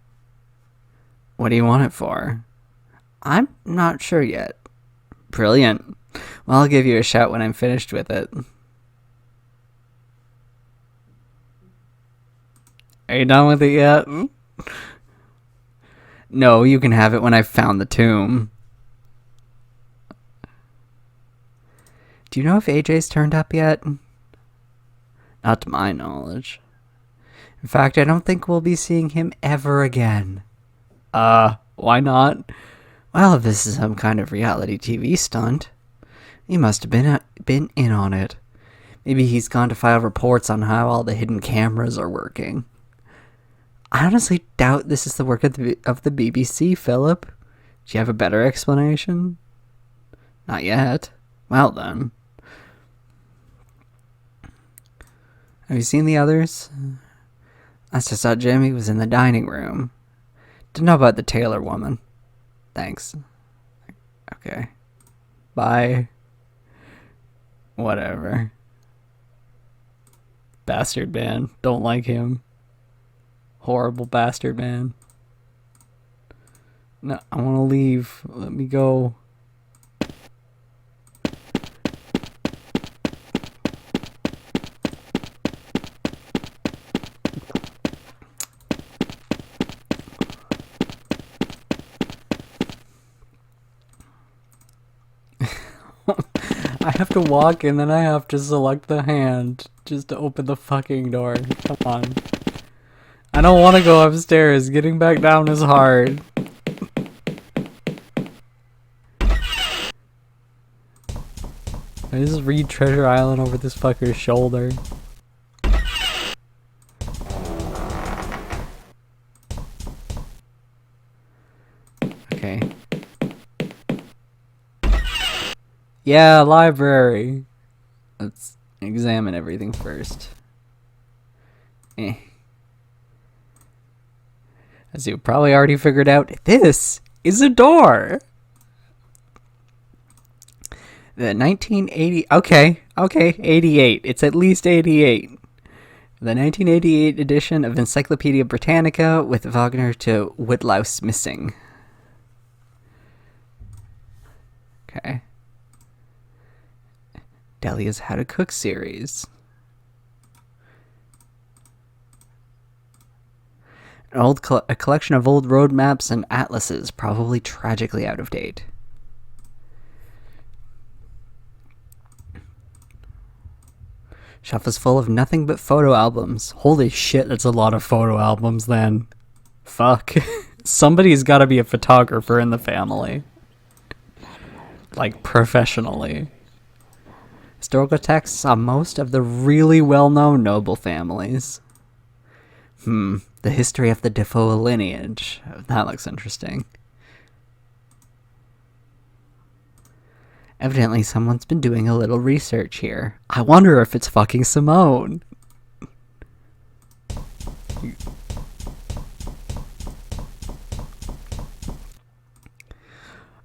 What do you want it for? I'm not sure yet. Brilliant. Well, I'll give you a shout when I'm finished with it. Are you done with it yet? No, you can have it when I've found the tomb. Do you know if AJ's turned up yet? Not to my knowledge. In fact, I don't think we'll be seeing him ever again. Why not? Well, if this is some kind of reality TV stunt, he must have been in on it. Maybe he's gone to file reports on how all the hidden cameras are working. I honestly doubt this is the work of the BBC, Philip. Do you have a better explanation? Not yet. Well then. Have you seen the others? Last I saw Jimmy was in the dining room. Didn't know about the Taylor woman. Thanks. Okay. Bye. Whatever. Bastard man. Don't like him. Horrible bastard man. No, I want to leave. Let me go. I have to walk and then I have to select the hand just to open the fucking door. Come on. I don't want to go upstairs. Getting back down is hard. I just read Treasure Island over this fucker's shoulder. Okay. Yeah, library. Let's examine everything first. As you probably already figured out, this is a door. The 1980... Okay, 88. It's at least 88. The 1988 edition of Encyclopedia Britannica with Wagner to Woodlouse missing. Okay. Delia's How to Cook series. A collection of old road maps and atlases, probably tragically out of date. Shelf is full of nothing but photo albums. Holy shit, that's a lot of photo albums then. Fuck. Somebody's gotta be a photographer in the family. Like, professionally. Historical texts on most of the really well-known noble families. The history of the Defoe lineage. That looks interesting. Evidently someone's been doing a little research here. I wonder if it's fucking Simone.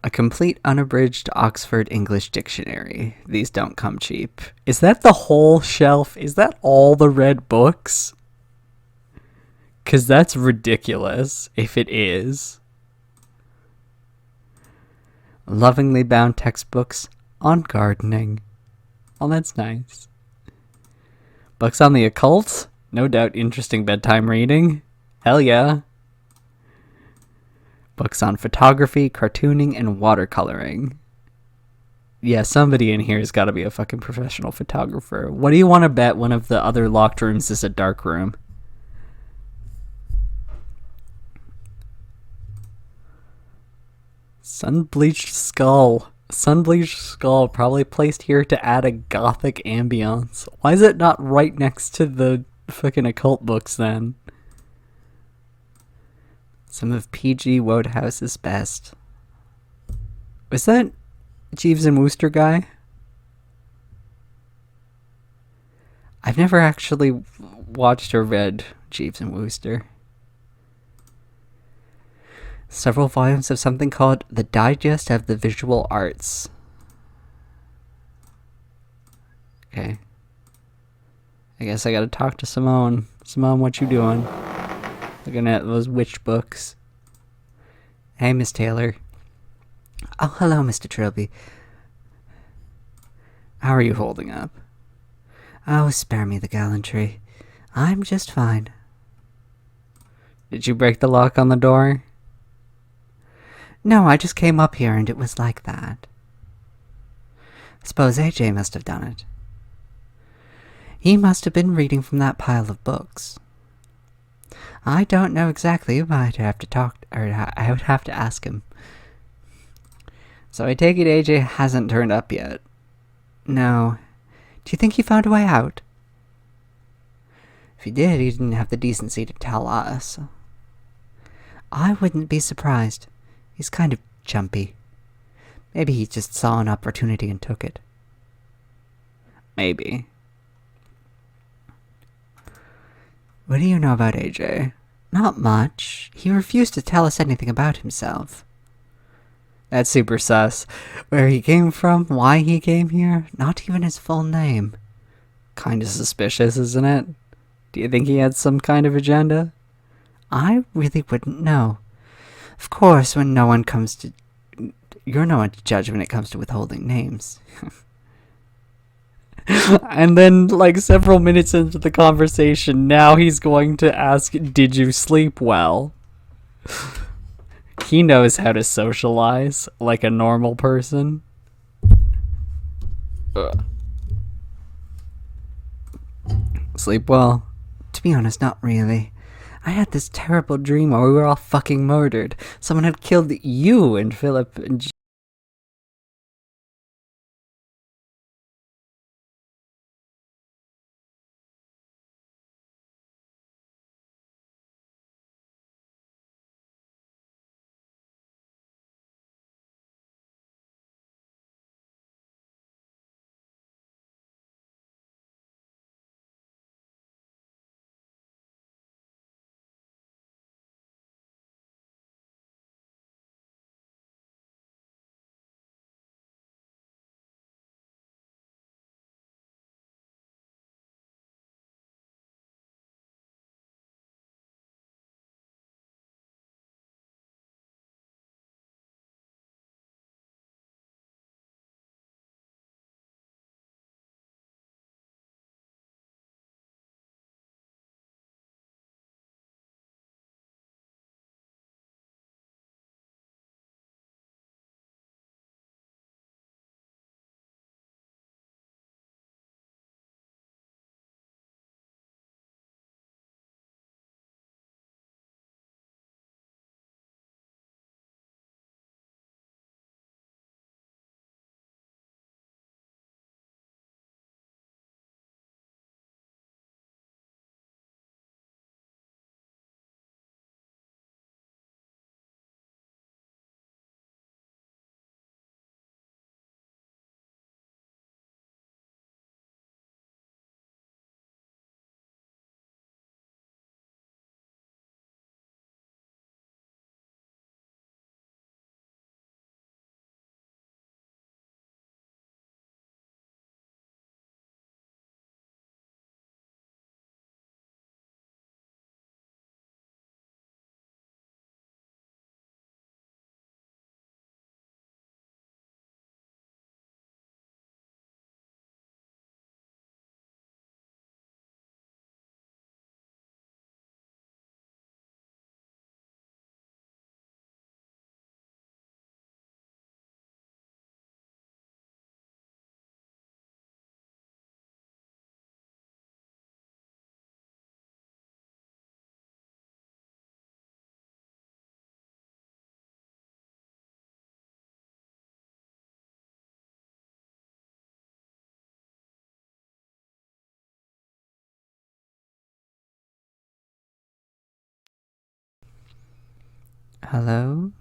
A complete unabridged Oxford English dictionary. These don't come cheap. Is that the whole shelf? Is that all the red books? 'Cause that's ridiculous, if it is. Lovingly bound textbooks on gardening. Oh, that's nice. Books on the occult? No doubt interesting bedtime reading. Hell yeah. Books on photography, cartooning, and watercoloring. Yeah, somebody in here has got to be a fucking professional photographer. What do you want to bet one of the other locked rooms is a dark room? Sun-bleached skull. Sun-bleached skull, probably placed here to add a gothic ambiance. Why is it not right next to the fucking occult books then? Some of P.G. Wodehouse's best. Was that Jeeves and Wooster guy? I've never actually watched or read Jeeves and Wooster. Several volumes of something called The Digest of the Visual Arts. Okay. I guess I gotta talk to Simone. Simone, what you doing? Looking at those witch books. Hey, Miss Taylor. Oh, hello, Mr. Trilby. How are you holding up? Oh, spare me the gallantry. I'm just fine. Did you break the lock on the door? No, I just came up here and it was like that. I suppose AJ must have done it. He must have been reading from that pile of books. I don't know exactly, but I'd have to I would have to ask him. So I take it AJ hasn't turned up yet. No. Do you think he found a way out? If he did, he didn't have the decency to tell us. I wouldn't be surprised. He's kind of jumpy. Maybe he just saw an opportunity and took it. Maybe. What do you know about AJ? Not much. He refused to tell us anything about himself. That's super sus. Where he came from, why he came here, not even his full name. Kinda suspicious, isn't it? Do you think he had some kind of agenda? I really wouldn't know. Of course, you're no one to judge when it comes to withholding names. And then, like, several minutes into the conversation, now he's going to ask, did you sleep well? He knows how to socialize like a normal person. Ugh. Sleep well? To be honest, not really. I had this terrible dream where we were all fucking murdered. Someone had killed you and Philip and Hello?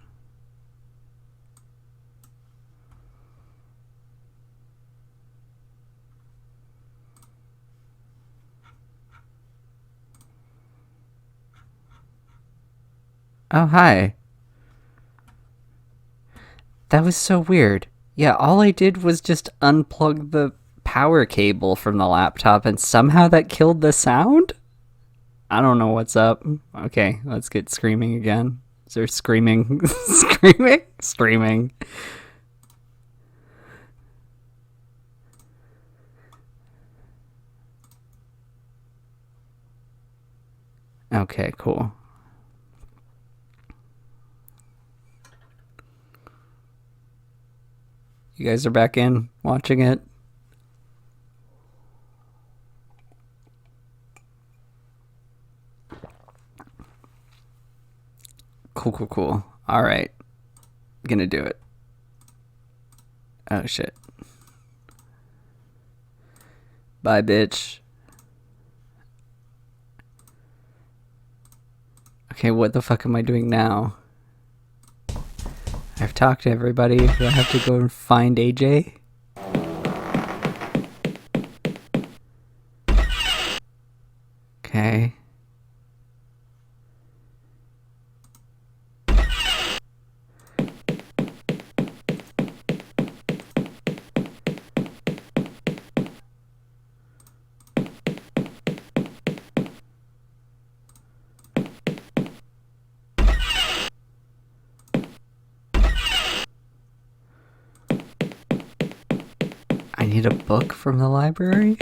Oh, hi. That was so weird. Yeah, all I did was just unplug the power cable from the laptop and somehow that killed the sound? I don't know what's up. Okay, let's get screaming again. Is there screaming? Screaming? Streaming. Okay, cool. You guys are back in watching it? Cool, cool, cool. Alright. Gonna do it. Oh, shit. Bye, bitch. Okay, what the fuck am I doing now? I've talked to everybody. Do I have to go and find AJ? Okay. I need a book from the library?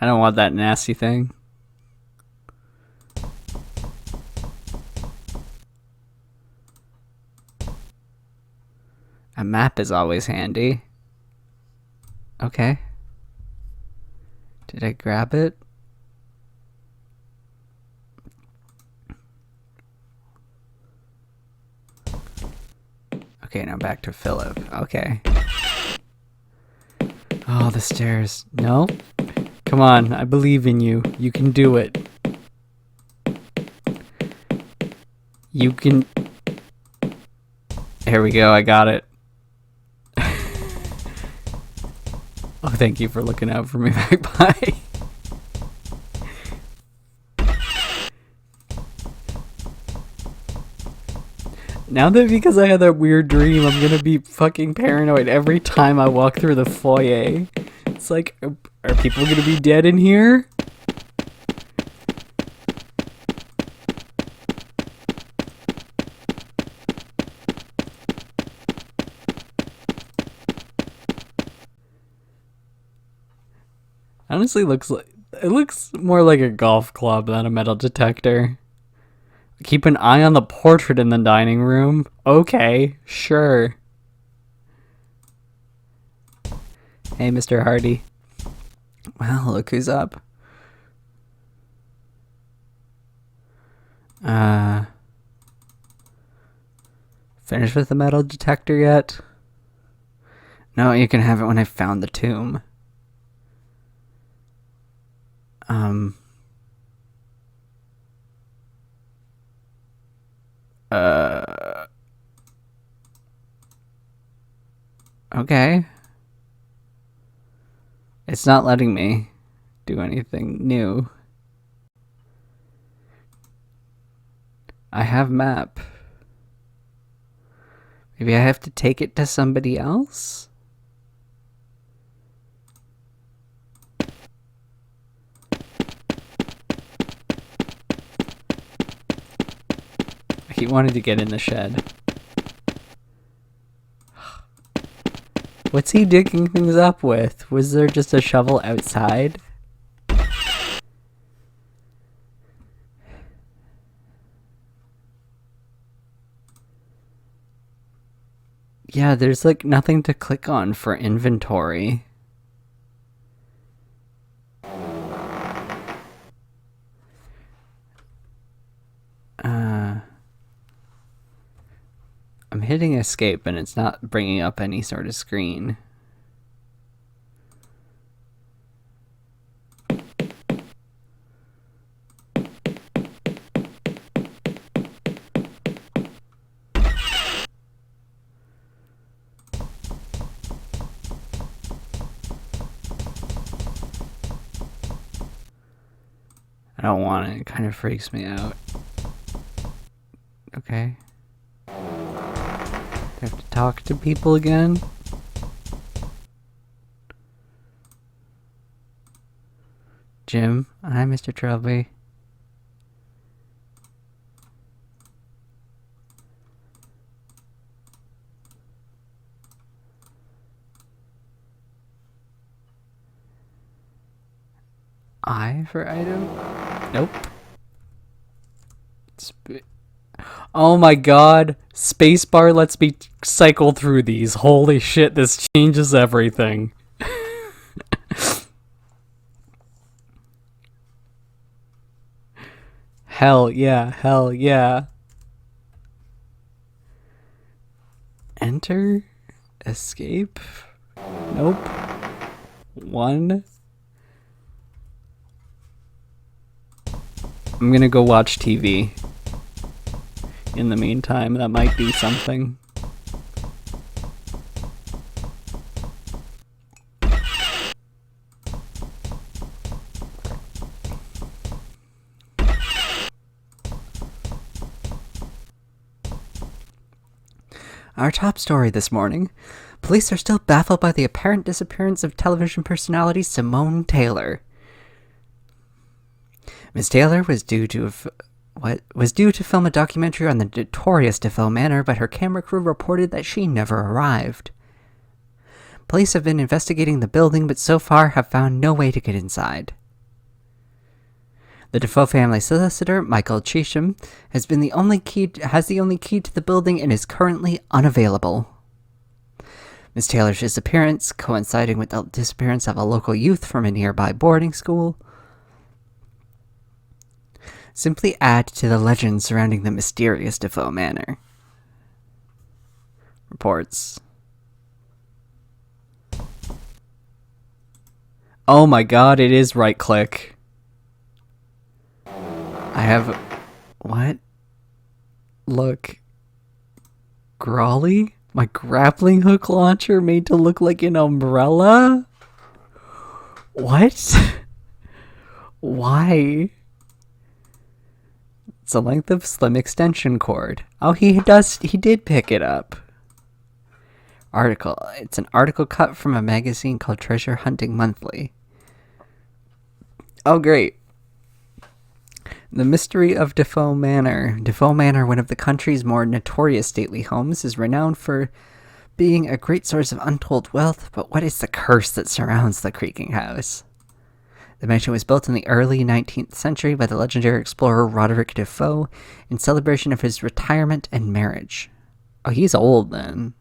I don't want that nasty thing. A map is always handy. Okay. Did I grab it? Okay, now back to Philip. Okay. Oh, the stairs. No? Come on, I believe in you. You can do it. You can... Here we go, I got it. Oh, thank you for looking out for me, Magpie. Now that because I had that weird dream, I'm gonna be fucking paranoid every time I walk through the foyer. It's like, are people gonna be dead in here? Honestly, it looks more like a golf club than a metal detector. Keep an eye on the portrait in the dining room. Okay, sure. Hey, Mr. Hardy. Well, look who's up. Finished with the metal detector yet? No, you can have it when I found the tomb. Okay. It's not letting me do anything new. I have map. Maybe I have to take it to somebody else? He wanted to get in the shed. What's he digging things up with? Was there just a shovel outside? Yeah, there's like nothing to click on for inventory. I'm hitting escape and it's not bringing up any sort of screen. I don't want it. It kind of freaks me out. Okay. Do I have to talk to people again? Jim? Hi, Mr. Trilby. I for item? Nope. Oh my god. Spacebar lets me cycle through these. Holy shit, this changes everything. Hell yeah, hell yeah. Enter? Escape? Nope. 1. I'm gonna go watch TV. In the meantime, that might be something. Our top story this morning. Police are still baffled by the apparent disappearance of television personality Simone Taylor. Ms. Taylor was due to film a documentary on the notorious Defoe Manor, but her camera crew reported that she never arrived. Police have been investigating the building, but so far have found no way to get inside. The Defoe family solicitor, Michael Cheatham, has the only key to the building and is currently unavailable. Ms. Taylor's disappearance, coinciding with the disappearance of a local youth from a nearby boarding school, simply add to the legend surrounding the mysterious Defoe Manor. Reports. Oh my god, it is right-click. I have... What? Look. Grawly? My grappling hook launcher made to look like an umbrella? What? Why? It's a length of slim extension cord. Oh, he did pick it up. Article. It's an article cut from a magazine called Treasure Hunting Monthly. Oh, great. The mystery of Defoe Manor. Defoe Manor, one of the country's more notorious stately homes, is renowned for being a great source of untold wealth, but what is the curse that surrounds the creaking house? The mansion was built in the early 19th century by the legendary explorer Roderick Defoe in celebration of his retirement and marriage. Oh, he's old then.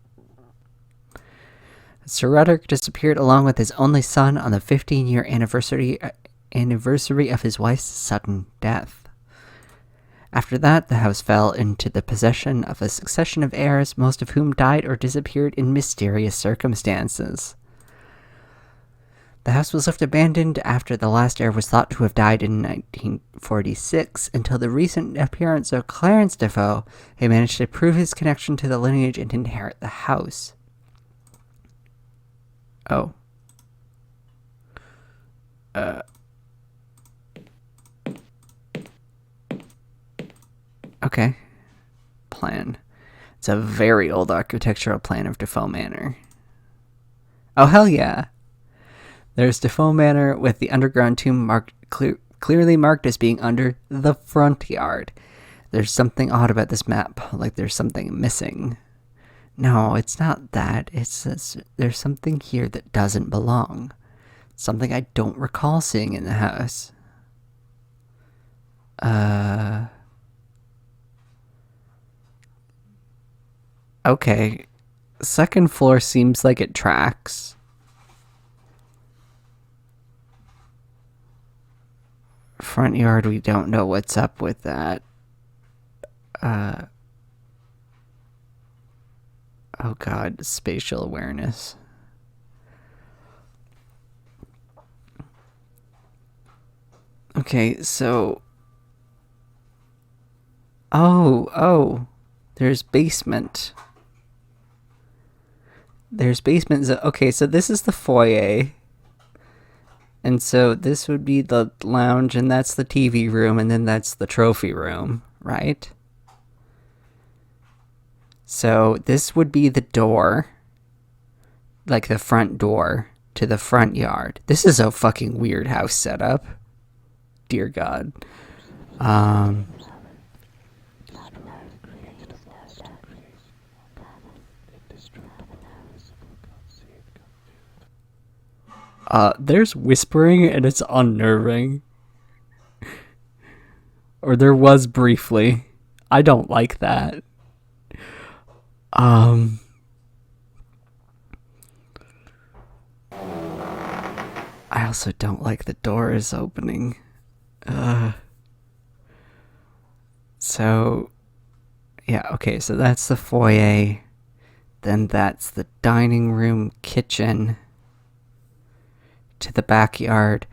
Sir Roderick disappeared along with his only son on the 15-year anniversary of his wife's sudden death. After that, the house fell into the possession of a succession of heirs, most of whom died or disappeared in mysterious circumstances. The house was left abandoned after the last heir was thought to have died in 1946, until the recent appearance of Clarence Defoe, who managed to prove his connection to the lineage and inherit the house. Oh. Okay. Plan. It's a very old architectural plan of Defoe Manor. Oh, hell yeah. There's Defoe Manor with the underground tomb clearly marked as being under the front yard. There's something odd about this map, like there's something missing. No, it's not that. There's something here that doesn't belong. Something I don't recall seeing in the house. Okay. Second floor seems like it tracks. Front yard, we don't know what's up with that. Oh god, spatial awareness. Okay, so... Oh. There's basement. There's basement. Okay, so this is the foyer. And so this would be the lounge, and that's the TV room, and then that's the trophy room, right? So this would be the door, like the front door to the front yard. This is a fucking weird house setup. Dear God. There's whispering and it's unnerving. Or there was briefly. I don't like that. I also don't like the doors opening. So, yeah, okay, so that's the foyer. Then that's the dining room, kitchen, to the backyard.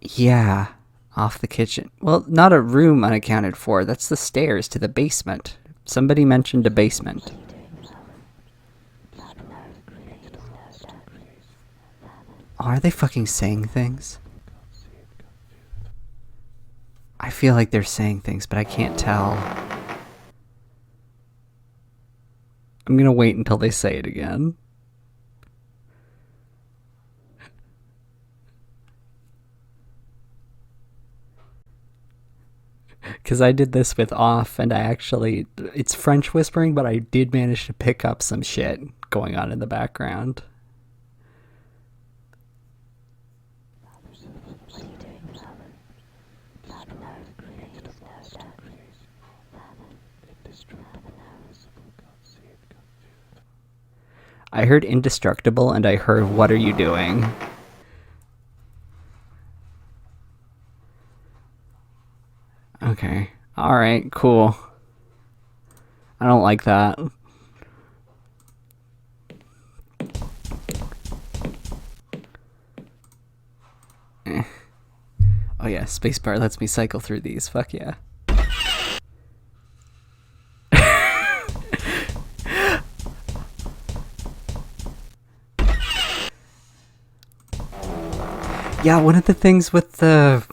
Yeah, off the kitchen. Well, not a room unaccounted for. That's the stairs to the basement. Somebody mentioned a basement. Are they fucking saying things? I feel like they're saying things, but I can't tell. I'm gonna wait until they say it again. Because I did this with off, and it's French whispering, but I did manage to pick up some shit going on in the background. I heard indestructible, and I heard what are you doing? Okay. Alright, cool. I don't like that. Oh yeah, spacebar lets me cycle through these. Fuck yeah. Yeah, one of the things with the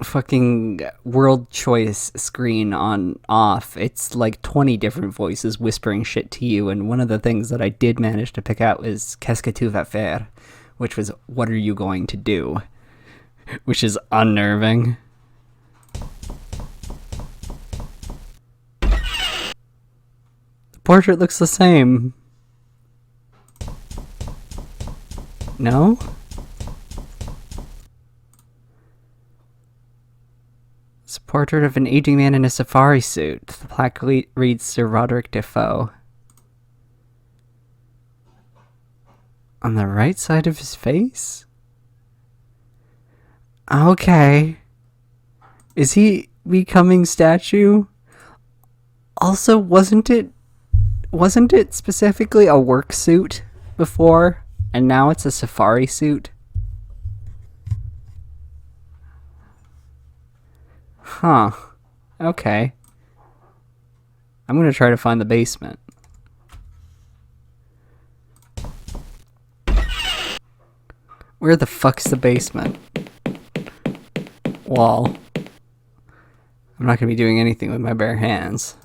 fucking world choice screen on off, it's like 20 different voices whispering shit to you, and one of the things that I did manage to pick out was qu'est-ce que tu vas faire, which was what are you going to do, which is unnerving. The portrait looks the same. No? It's a portrait of an aging man in a safari suit. The plaque reads Sir Roderick Defoe. On the right side of his face? Okay. Is he becoming statue? Also, wasn't it specifically a work suit before, and now it's a safari suit? Huh. Okay. I'm gonna try to find the basement. Where the fuck's the basement? Wall. I'm not gonna be doing anything with my bare hands.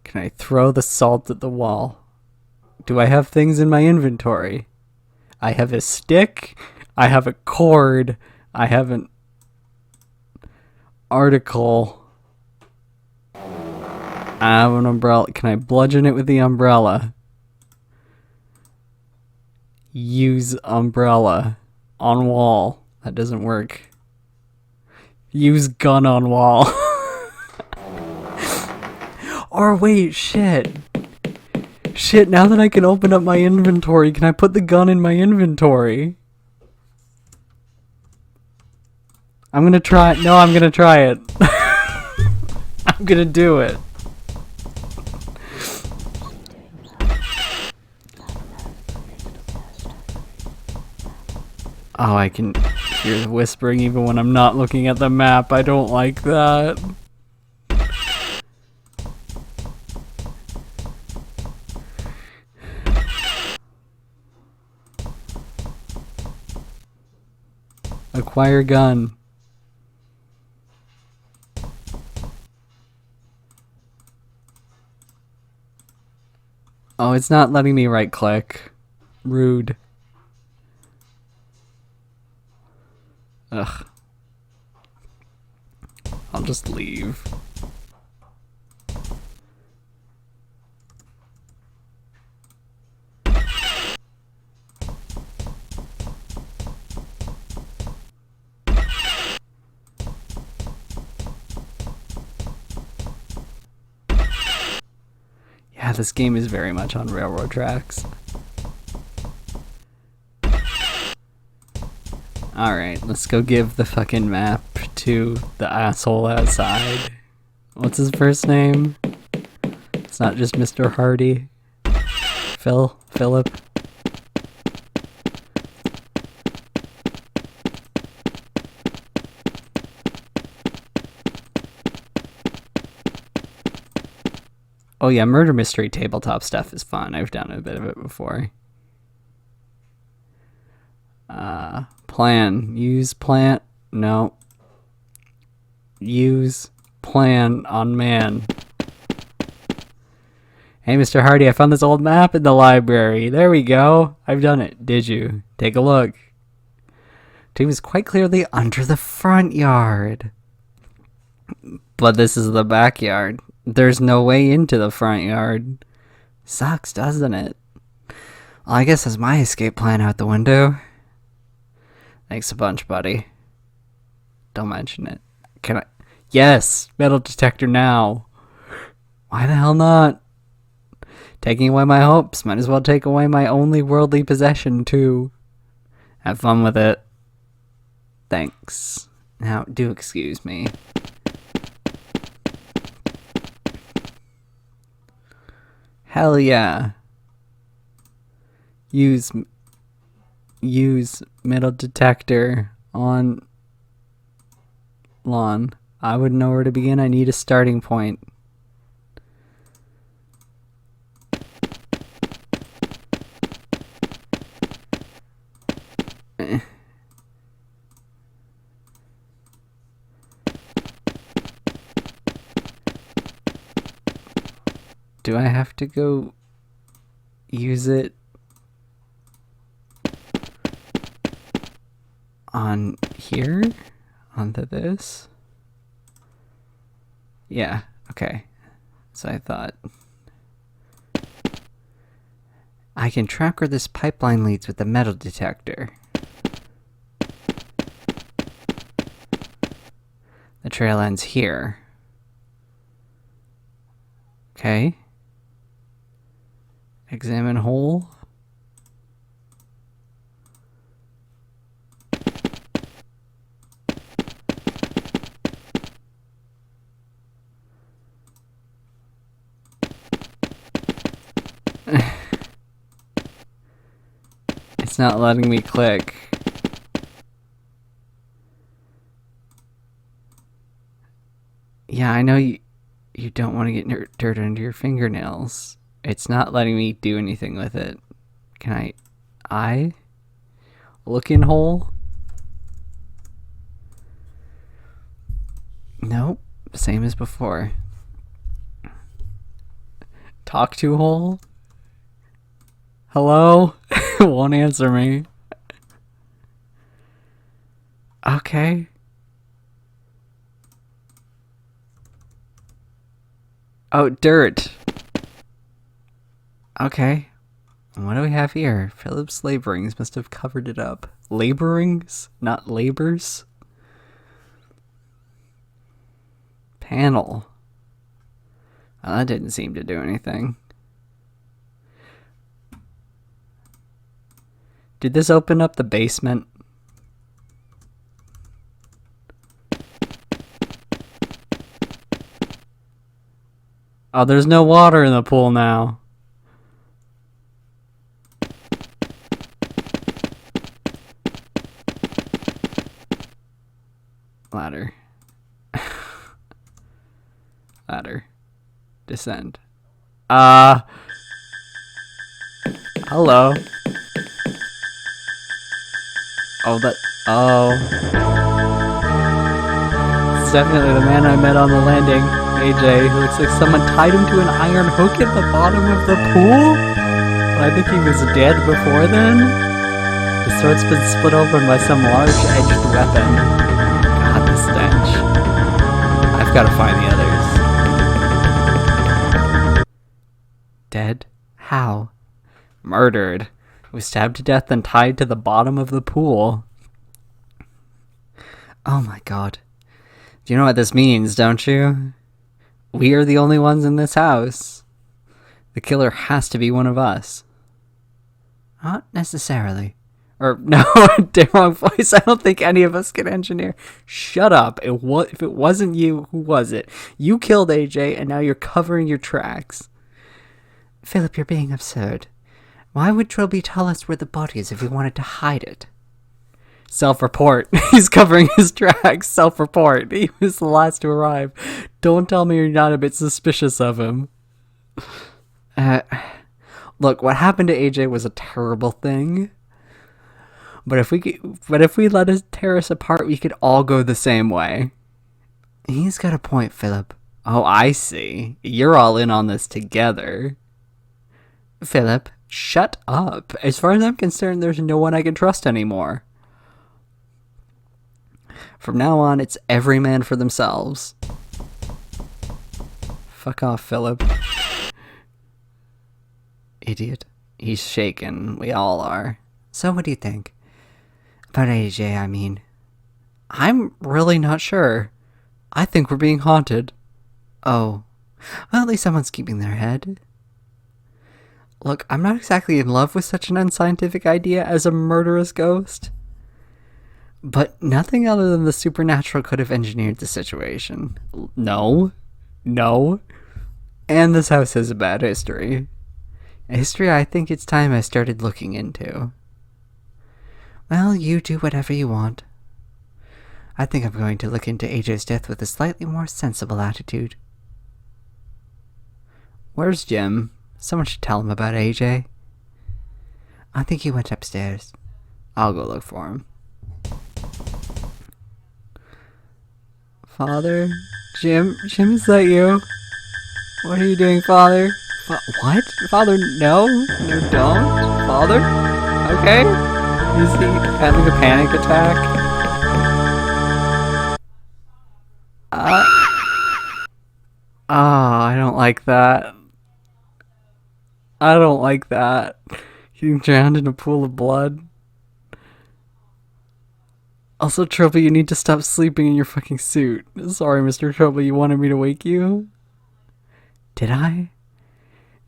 Can I throw the salt at the wall? Do I have things in my inventory? I have a stick. I have a cord. I have an article. I have an umbrella. Can I bludgeon it with the umbrella? Use umbrella on wall. That doesn't work. Use gun on wall. Or wait, shit. Shit, now that I can open up my inventory, can I put the gun in my inventory? I'm gonna try it. No, I'm gonna try it. I'm gonna do it. Oh, I can hear the whispering even when I'm not looking at the map. I don't like that. Acquire gun. Oh, it's not letting me right click. Rude. Ugh. I'll just leave. Yeah, this game is very much on railroad tracks. Alright, let's go give the fucking map to the asshole outside. What's his first name? It's not just Mr. Hardy. Philip. Oh yeah, murder mystery tabletop stuff is fun. I've done a bit of it before. Plan. Use plant. No. Use plan on man. Hey, Mr. Hardy, I found this old map in the library. There we go. I've done it. Did you? Take a look. Tomb is quite clearly under the front yard. But this is the backyard. There's no way into the front yard. Sucks, doesn't it? Well, I guess that's my escape plan out the window. Thanks a bunch, buddy. Don't mention it. Can I? Yes! Metal detector now. Why the hell not? Taking away my hopes. Might as well take away my only worldly possession, too. Have fun with it. Thanks. Now, do excuse me. Hell yeah. Use metal detector on lawn. I wouldn't know where to begin. I need a starting point. Do I have to go use it on here? Onto this? Yeah, okay. So I thought. I can track where this pipeline leads with the metal detector. The trail ends here. Okay. Examine hole. It's not letting me click. Yeah, I know you don't want to get dirt under your fingernails. It's not letting me do anything with it. Can I look in hole? Nope. Same as before. Talk to hole? Hello? Won't answer me. Okay. Oh, dirt. Okay. What do we have here? Philip's laborings must have covered it up. Laborings? Not labors? Panel. Well, that didn't seem to do anything. Did this open up the basement? Oh, there's no water in the pool now. Ladder. Ladder. Descend. Hello. Oh, it's definitely the man I met on the landing. AJ, who looks like someone tied him to an iron hook at the bottom of the pool? But I think he was dead before then? His throat's been split open by some large-edged weapon. God, the stench. I've got to find the others. Dead? How? Murdered. He was stabbed to death and tied to the bottom of the pool. Oh my god. Do you know what this means, don't you? We are the only ones in this house. The killer has to be one of us. Not necessarily. Or, no, damn wrong voice. I don't think any of us can engineer. Shut up. If it wasn't you, who was it? You killed AJ, and now you're covering your tracks. Philip, you're being absurd. Why would Trilby tell us where the body is if he wanted to hide it? Self-report. He's covering his tracks. Self-report. He was the last to arrive. Don't tell me you're not a bit suspicious of him. Look, what happened to AJ was a terrible thing. But if we let it tear us apart, we could all go the same way. He's got a point, Philip. Oh, I see. You're all in on this together. Philip, shut up. As far as I'm concerned, there's no one I can trust anymore. From now on, it's every man for themselves. Fuck off, Philip. Idiot. He's shaken. We all are. So what do you think? About AJ, I mean. I'm really not sure. I think we're being haunted. Oh. Well, at least someone's keeping their head. Look, I'm not exactly in love with such an unscientific idea as a murderous ghost. But nothing other than the supernatural could have engineered the situation. No. And this house has a bad history. A history I think it's time I started looking into. Well, you do whatever you want. I think I'm going to look into AJ's death with a slightly more sensible attitude. Where's Jim? Someone should tell him about AJ. I think he went upstairs. I'll go look for him. Father? Jim? Jim, is that you? What are you doing, Father? What? Father, no? No, don't? Father? Okay? Is he having a panic attack? I don't like that. I don't like that. Getting drowned in a pool of blood. Also, Trilby, you need to stop sleeping in your fucking suit. Sorry, Mr. Trilby, you wanted me to wake you? Did I?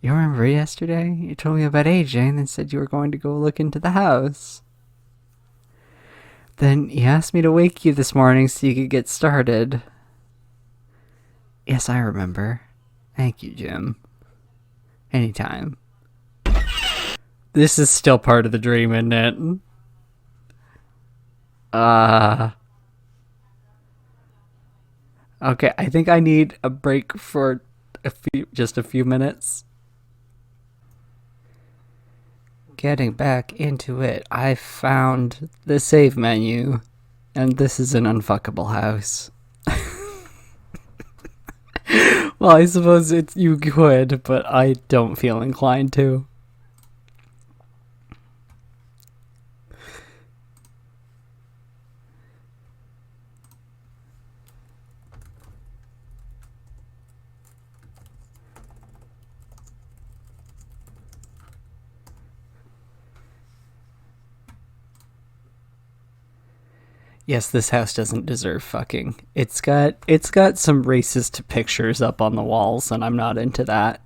You remember yesterday? You told me about AJ and then said you were going to go look into the house. Then you asked me to wake you this morning so you could get started. Yes, I remember. Thank you, Jim. Anytime. This is still part of the dream, isn't it? Okay, I think I need a break for just a few minutes. Getting back into it, I found the save menu, and this is an unfuckable house. Well, I suppose you could, but I don't feel inclined to. Yes, this house doesn't deserve fucking. It's got some racist pictures up on the walls, and I'm not into that.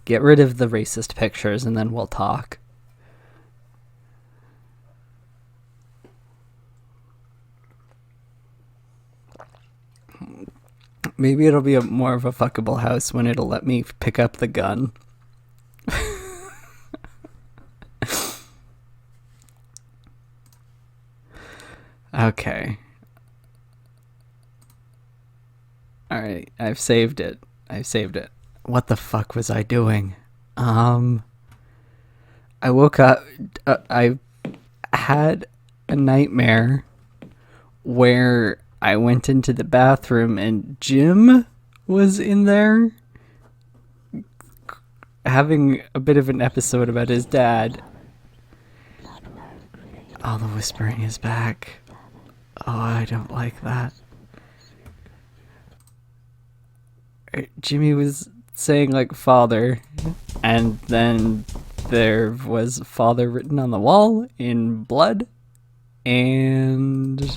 Get rid of the racist pictures, and then we'll talk. Maybe it'll be more of a fuckable house when it'll let me pick up the gun. Okay. Alright, I've saved it. What the fuck was I doing? I woke up. I had a nightmare where I went into the bathroom and Jim was in there having a bit of an episode about his dad. Oh, the whispering is back. Oh, I don't like that. Jimmy was saying, like, father, and then there was father written on the wall in blood, and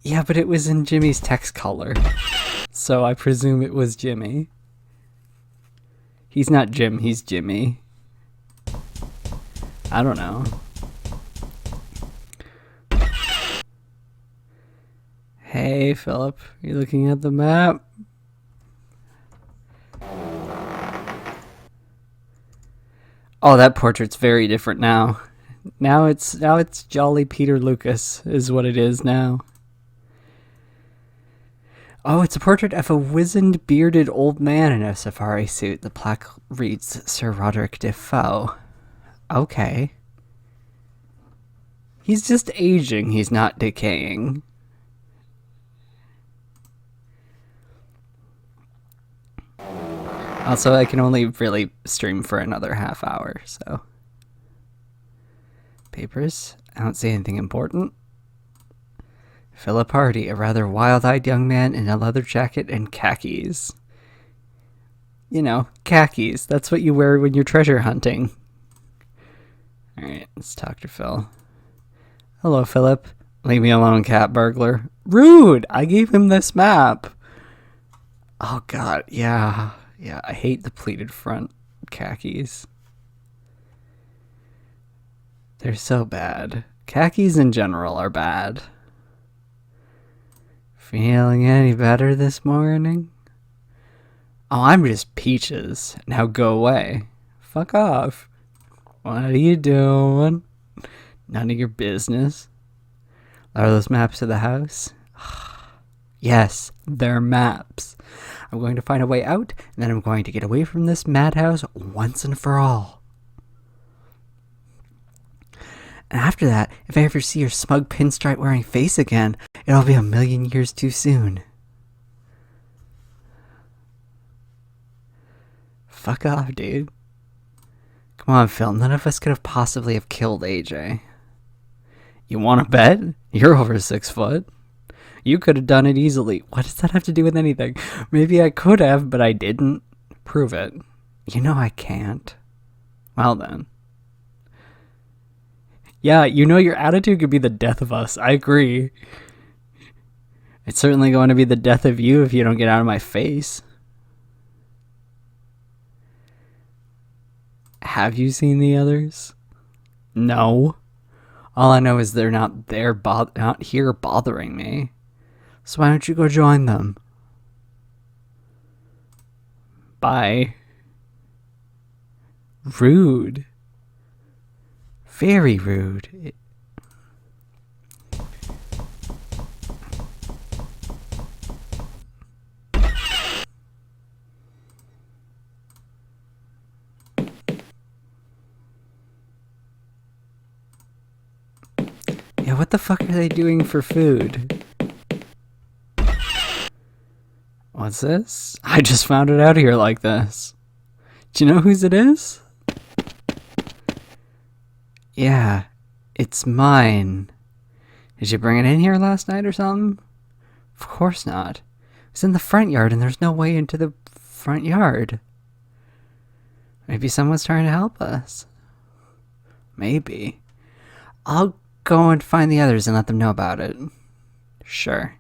yeah, but it was in Jimmy's text color, so I presume it was Jimmy. He's not Jim, he's Jimmy. I don't know. Hey, Philip, you looking at the map? Oh, that portrait's very different now. Now it's Jolly Peter Lucas is what it is now. Oh, it's a portrait of a wizened, bearded old man in a safari suit. The plaque reads Sir Roderick Defoe. Okay. He's just aging, he's not decaying. Also, I can only really stream for another half hour, so. Papers. I don't see anything important. Philip Hardy, a rather wild-eyed young man in a leather jacket and khakis. You know, khakis. That's what you wear when you're treasure hunting. Alright, let's talk to Phil. Hello, Philip. Leave me alone, cat burglar. Rude! I gave him this map. Oh, God, yeah. Yeah, I hate the pleated front khakis. They're so bad. Khakis in general are bad. Feeling any better this morning? Oh, I'm just peaches. Now go away. Fuck off. What are you doing? None of your business. Are those maps of the house? Yes, they're maps. I'm going to find a way out, and then I'm going to get away from this madhouse once and for all. And after that, if I ever see your smug pinstripe wearing face again, it'll be a million years too soon. Fuck off, dude. Come on, Phil, none of us could have possibly have killed AJ. You want to bet? You're over 6 foot. You could have done it easily. What does that have to do with anything? Maybe I could have, but I didn't. Prove it. You know I can't. Well then. Yeah, you know your attitude could be the death of us. I agree. It's certainly going to be the death of you if you don't get out of my face. Have you seen the others? No. All I know is they're not there, not here bothering me. So why don't you go join them? Bye. Rude. Very rude. Yeah, what the fuck are they doing for food? What's this? I just found it out here like this. Do you know whose it is? Yeah, it's mine. Did you bring it in here last night or something? Of course not. It's in the front yard and there's no way into the front yard. Maybe someone's trying to help us. Maybe. I'll go and find the others and let them know about it. Sure.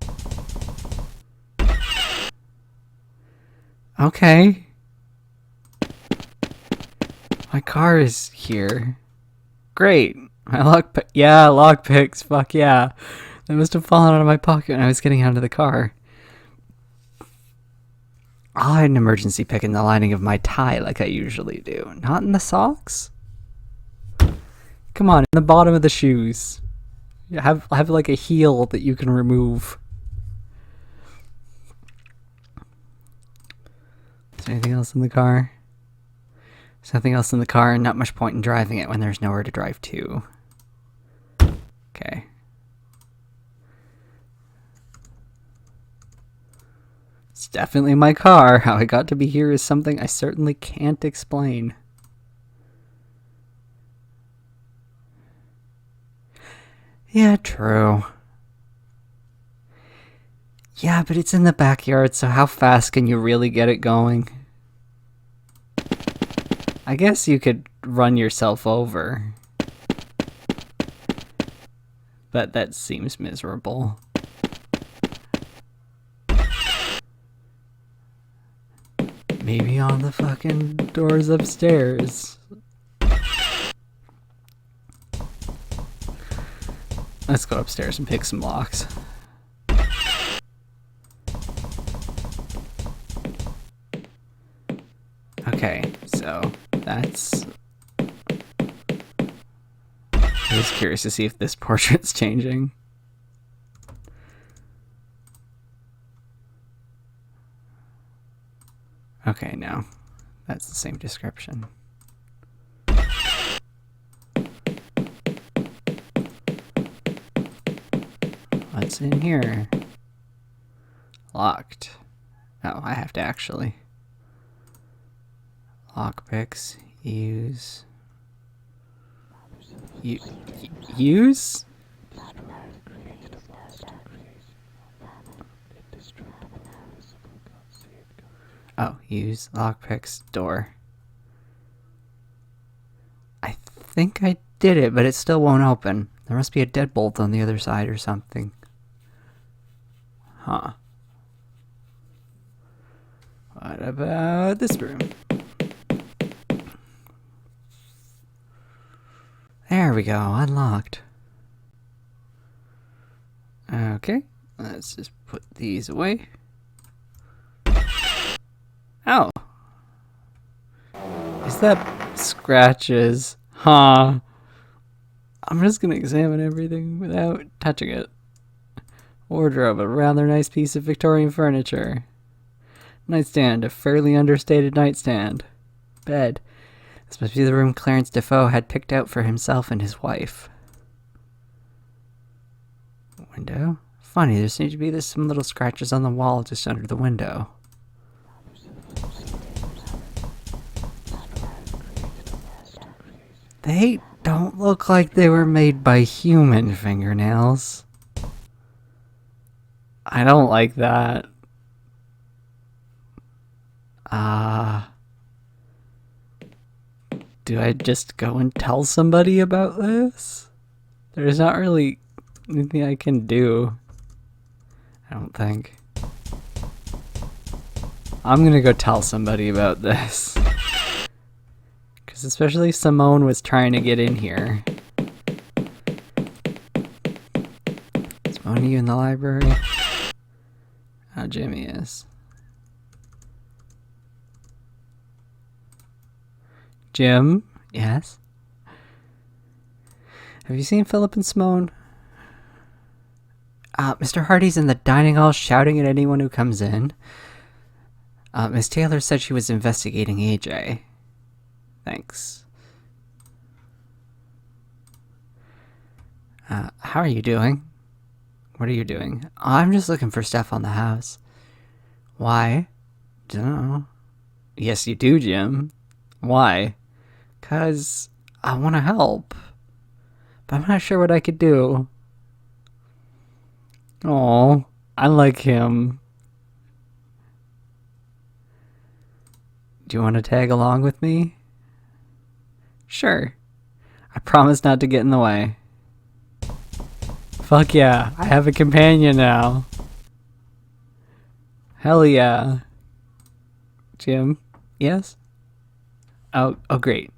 Okay. My car is here. Great. My lockpicks. Fuck yeah. It must have fallen out of my pocket when I was getting out of the car. I'll hide an emergency pick in the lining of my tie like I usually do. Not in the socks? Come on, in the bottom of the shoes. Have like a heel that you can remove. Is there anything else in the car? There's nothing else in the car, and not much point in driving it when there's nowhere to drive to. Okay. It's definitely my car. How I got to be here is something I certainly can't explain. Yeah, true. Yeah, but it's in the backyard, so how fast can you really get it going? I guess you could run yourself over. But that seems miserable. Maybe on the fucking doors upstairs. Let's go upstairs and pick some locks. Okay, so that's... I was curious to see if this portrait's changing. Okay, no. That's the same description. What's in here? Locked. Oh, I have to actually. Lockpicks. Use. Use? Oh, use lockpicks door. I think I did it, but it still won't open. There must be a deadbolt on the other side or something. Huh. What about this room? There we go, unlocked. Okay, let's just put these away. Oh. Is that scratches? Huh. I'm just gonna examine everything without touching it. Wardrobe, a rather nice piece of Victorian furniture. Nightstand, a fairly understated nightstand. Bed. This must be the room Clarence Defoe had picked out for himself and his wife. Window? Funny, there seems to be some little scratches on the wall just under the window. They don't look like they were made by human fingernails. I don't like that. Do I just go and tell somebody about this? There's not really anything I can do. I don't think. I'm gonna go tell somebody about this. Because especially Simone was trying to get in here. Simone, are you in the library? Oh, Jimmy is. Jim? Yes? Have you seen Philip and Simone? Mr. Hardy's in the dining hall shouting at anyone who comes in. Miss Taylor said she was investigating AJ. Thanks. How are you doing? What are you doing? I'm just looking for stuff on the house. Why? Dunno. Yes, you do, Jim. Why? 'Cause I want to help. But I'm not sure what I could do. Oh, I like him. Do you want to tag along with me? Sure. I promise not to get in the way. Fuck yeah, I have a companion now. Hell yeah. Jim? Yes? Oh, great.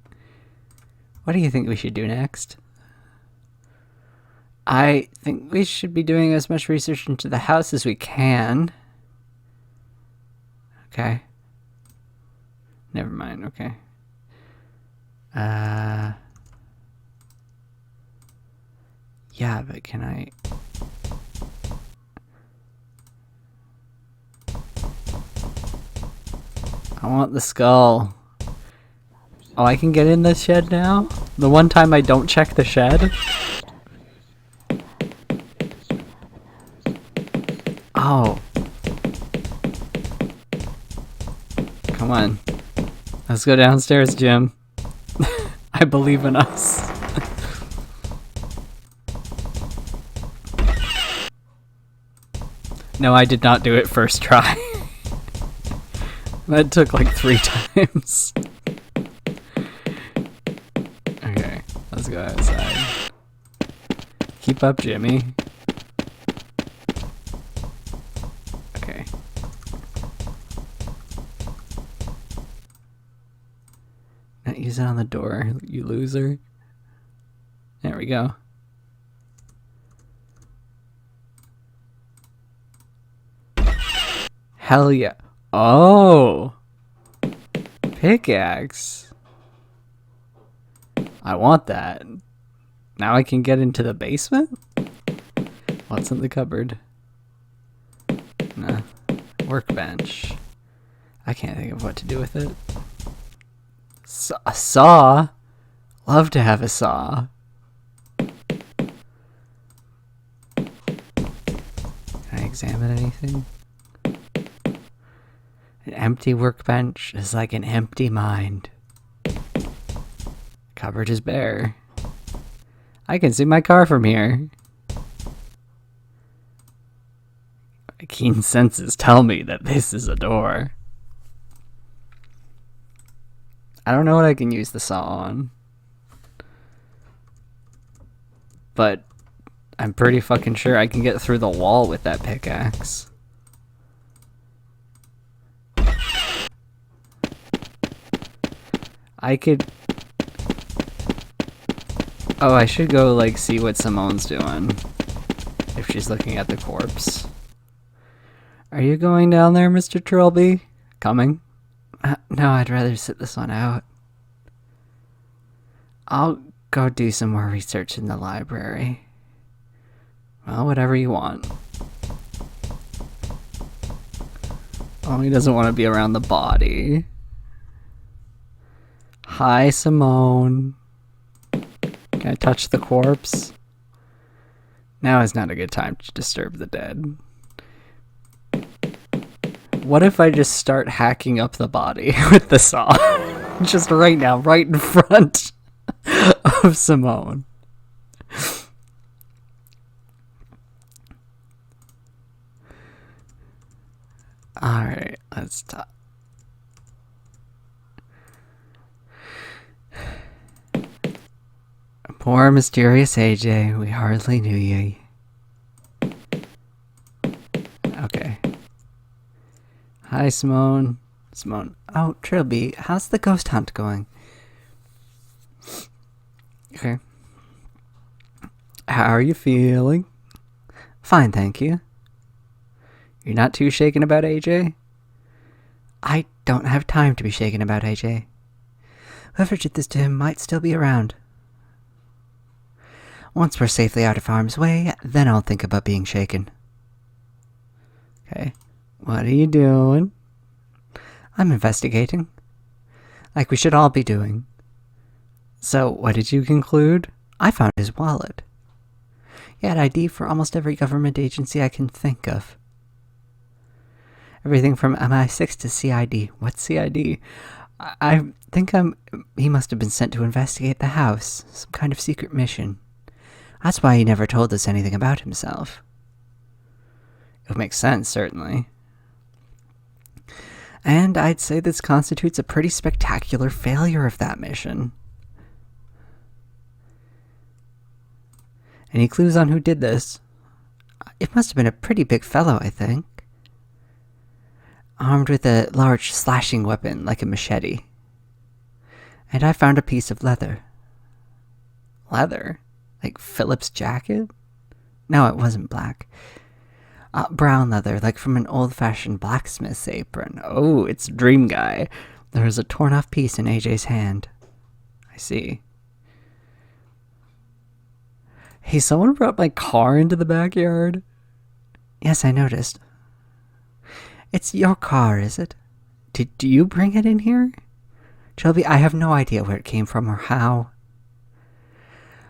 What do you think we should do next? I think we should be doing as much research into the house as we can. Okay. Never mind, okay. Yeah, but can I... I want the skull. Oh, I can get in the shed now? The one time I don't check the shed? Oh. Come on. Let's go downstairs, Jim. I believe in us. No, I did not do it first try. That took like 3 times. Okay, let's go outside. Keep up, Jimmy. Okay. Not use it on the door, you loser. There we go. Hell yeah. Oh! Pickaxe. I want that. Now I can get into the basement? What's in the cupboard? Nah. Workbench. I can't think of what to do with it. A saw? Love to have a saw. Can I examine anything? An empty workbench is like an empty mind. Cupboard is bare. I can see my car from here. My keen senses tell me that this is a door. I don't know what I can use the saw on. But I'm pretty fucking sure I can get through the wall with that pickaxe. I could... Oh, I should go, like, see what Simone's doing. If she's looking at the corpse. Are you going down there, Mr. Trilby? Coming? No, I'd rather sit this one out. I'll go do some more research in the library. Well, whatever you want. Oh, he doesn't want to be around the body. Hi, Simone. Can I touch the corpse? Now is not a good time to disturb the dead. What if I just start hacking up the body with the saw? Just right now, right in front of Simone. Alright, let's talk. Poor mysterious AJ, we hardly knew ye. Okay. Hi, Simone. Simone. Oh, Trilby, how's the ghost hunt going? Okay. How are you feeling? Fine, thank you. You're not too shaken about AJ? I don't have time to be shaken about AJ. Whoever did this to him might still be around. Once we're safely out of harm's way, then I'll think about being shaken. Okay. What are you doing? I'm investigating. Like we should all be doing. So, what did you conclude? I found his wallet. He had ID for almost every government agency I can think of. Everything from MI6 to CID. What's CID? I think he must have been sent to investigate the house. Some kind of secret mission. That's why he never told us anything about himself. It would make sense, certainly. And I'd say this constitutes a pretty spectacular failure of that mission. Any clues on who did this? It must have been a pretty big fellow, I think. Armed with a large slashing weapon like a machete. And I found a piece of leather. Leather? Like Philip's jacket? No, it wasn't black. Brown leather, like from an old-fashioned blacksmith's apron. Oh, it's Dream Guy. There was a torn-off piece in AJ's hand. I see. Hey, someone brought my car into the backyard. Yes, I noticed. It's your car, is it? Did you bring it in here? Shelby, I have no idea where it came from or how.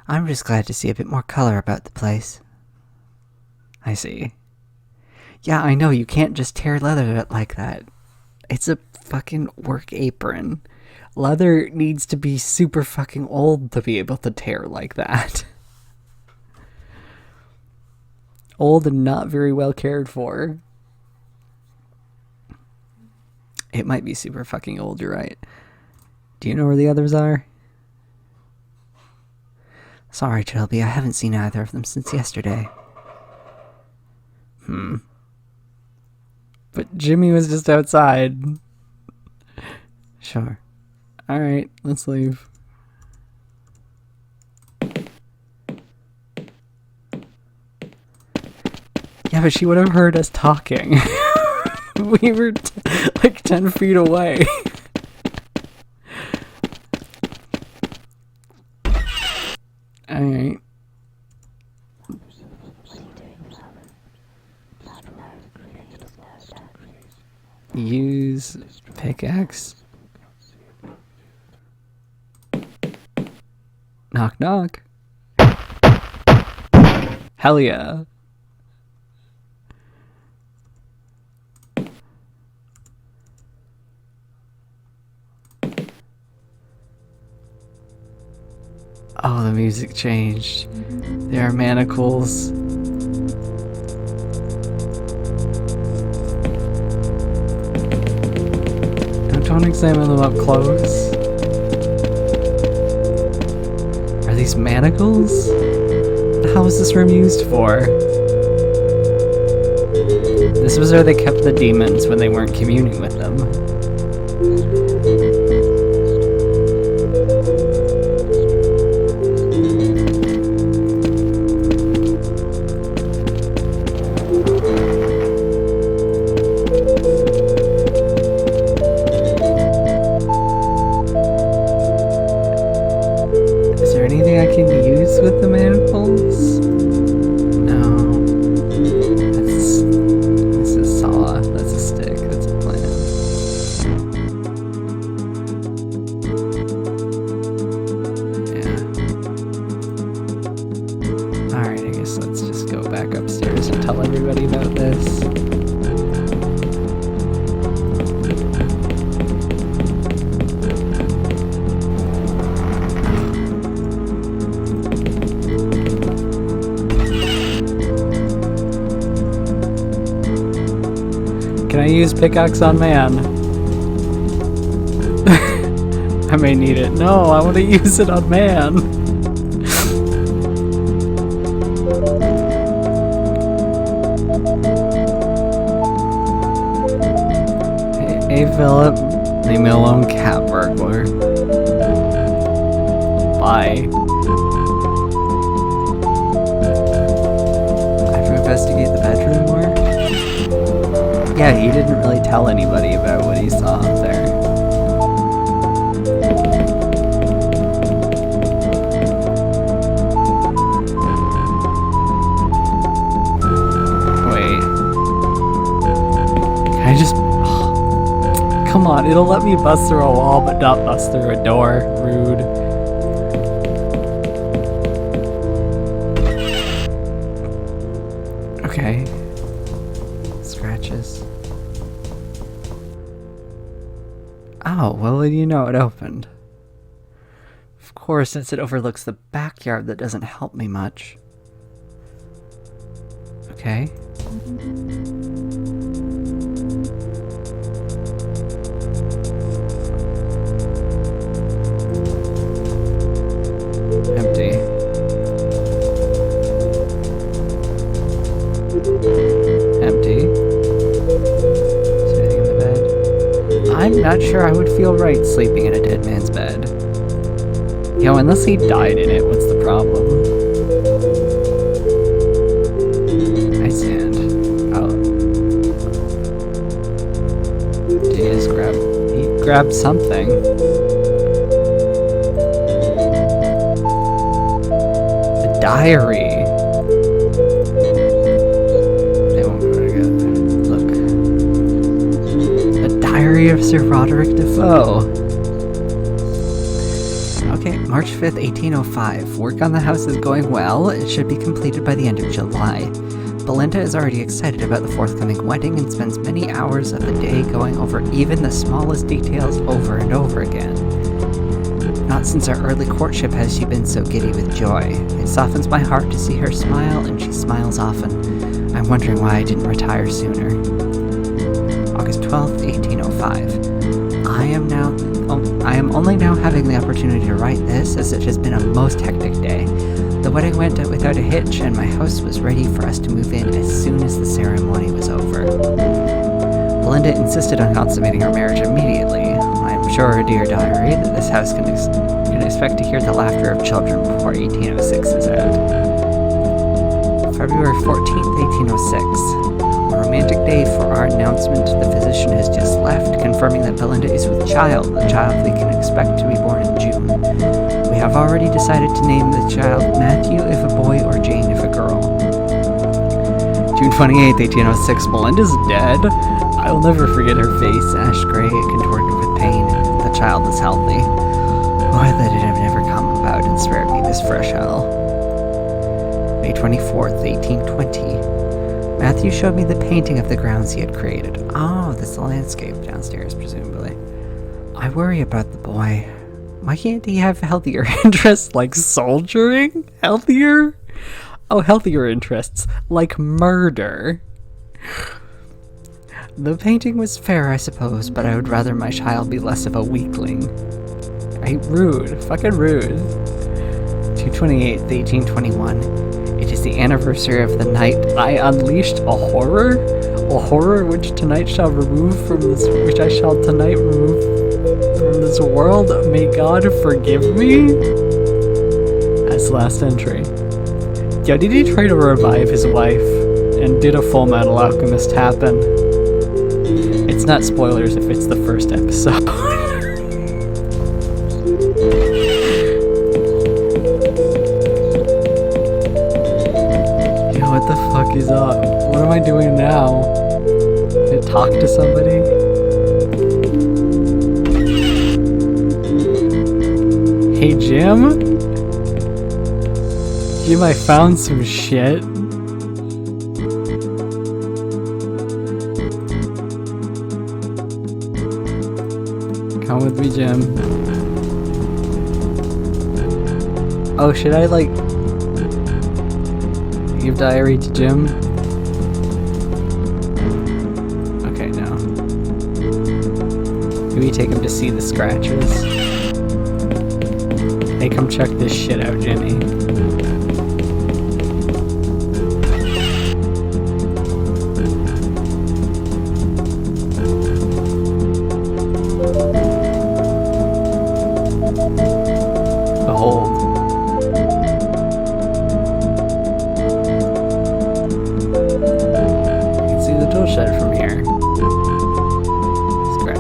I'm just glad to see a bit more color about the place. I see. Yeah, I know, you can't just tear leather like that. It's a fucking work apron. Leather needs to be super fucking old to be able to tear like that. Old and not very well cared for. It might be super fucking old, you're right. Do you know where the others are? Sorry, Shelby, I haven't seen either of them since yesterday. But Jimmy was just outside. Sure. Alright, let's leave. Yeah, but she would have heard us talking. We were like 10 feet away. Alright. Use pickaxe. Knock knock. Hell yeah. Oh, the music changed. There are manacles. Don't examine them up close. Are these manacles? What the hell was this room used for? This was where they kept the demons when they weren't communing with them. With the manacles? No. That's a saw. That's a stick. That's a plant. Yeah. Alright, I guess let's just go back upstairs and tell everybody about this. Can I use pickaxe on man? I may need it. No, I want to use it on man. Hey Philip, leave me alone, cat burglar. Bye. I have to investigate the bedroom more. Yeah, he didn't really tell anybody about what he saw up there. Wait. Can I just... Come on, it'll let me bust through a wall, but not bust through a door. Rude. Okay. Scratches. Oh, well, you know it opened. Of course, since it overlooks the backyard, that doesn't help me much. Okay. Empty. Empty. I'm not sure I would feel right sleeping in a dead man's bed. Yo, unless he died in it, what's the problem? He grabbed something. A diary. Look. The Diary of Sir Roderick Defoe. Okay, March 5th, 1805. Work on the house is going well. It should be completed by the end of July. Belinda is already excited about the forthcoming wedding and spends many hours of the day going over even the smallest details over and over again. Not since our early courtship has she been so giddy with joy. It softens my heart to see her smile, and she smiles often. I'm wondering why I didn't retire sooner. August 12th, 1805. I am only now having the opportunity to write this, as it has been a most hectic day. The wedding went without a hitch, and my house was ready for us to move in as soon as the ceremony was over. Belinda insisted on consummating our marriage immediately. I am sure, dear diary, that this house can expect to hear the laughter of children before 1806 is out. February 14th, 1806. A romantic day for our announcement. The physician has just left, confirming that Belinda is with child, the child we can expect to be born in June. We have already decided to name the child Matthew if a boy or Jane if a girl. June 28th, 1806. Belinda's dead. I will never forget her face, ash gray, contorted with pain. The child is healthy. Why let it have never come about and spared me this fresh hell? May 24th, 1820. Matthew showed me the painting of the grounds he had created. Oh, this is the landscape downstairs, presumably. I worry about the boy. Why can't he have healthier interests like soldiering? Healthier? Oh, healthier interests like murder. The painting was fair, I suppose, but I would rather my child be less of a weakling. Rude. Fucking rude. 2/28, 1821. It is the anniversary of the night I unleashed a horror which tonight shall remove from this, which I shall tonight remove from this world. May God forgive me. That's the last entry. Yo, did he try to revive his wife? And did a Full Metal Alchemist happen? It's not spoilers if it's the first episode. What the fuck is up? What am I doing now? Can I talk to somebody? Hey Jim? Jim, I found some shit. Come with me, Jim. Oh, should I like give diary to Jim? Okay, no. Can we take him to see the scratches? Hey, come check this shit out, Jimmy. Behold. Shed from here. Scrat.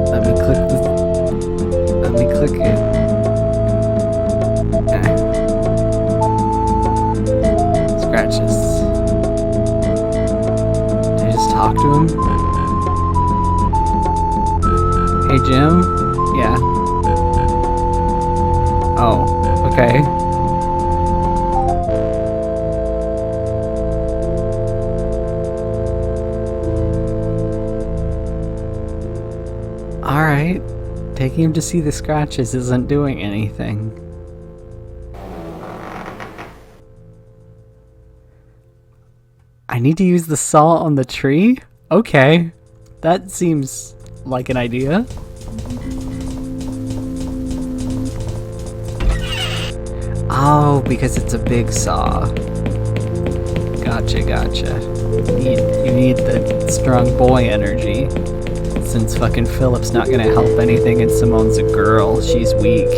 Let me click this. Let me click it. Scratches. Did I just talk to him? Hey Jim? Yeah. Oh, okay. Alright, taking him to see the scratches isn't doing anything. I need to use the saw on the tree? Okay, that seems like an idea. Oh, because it's a big saw. Gotcha. You need the strong boy energy. Since fucking Philip's not gonna help anything and Simone's a girl, she's weak.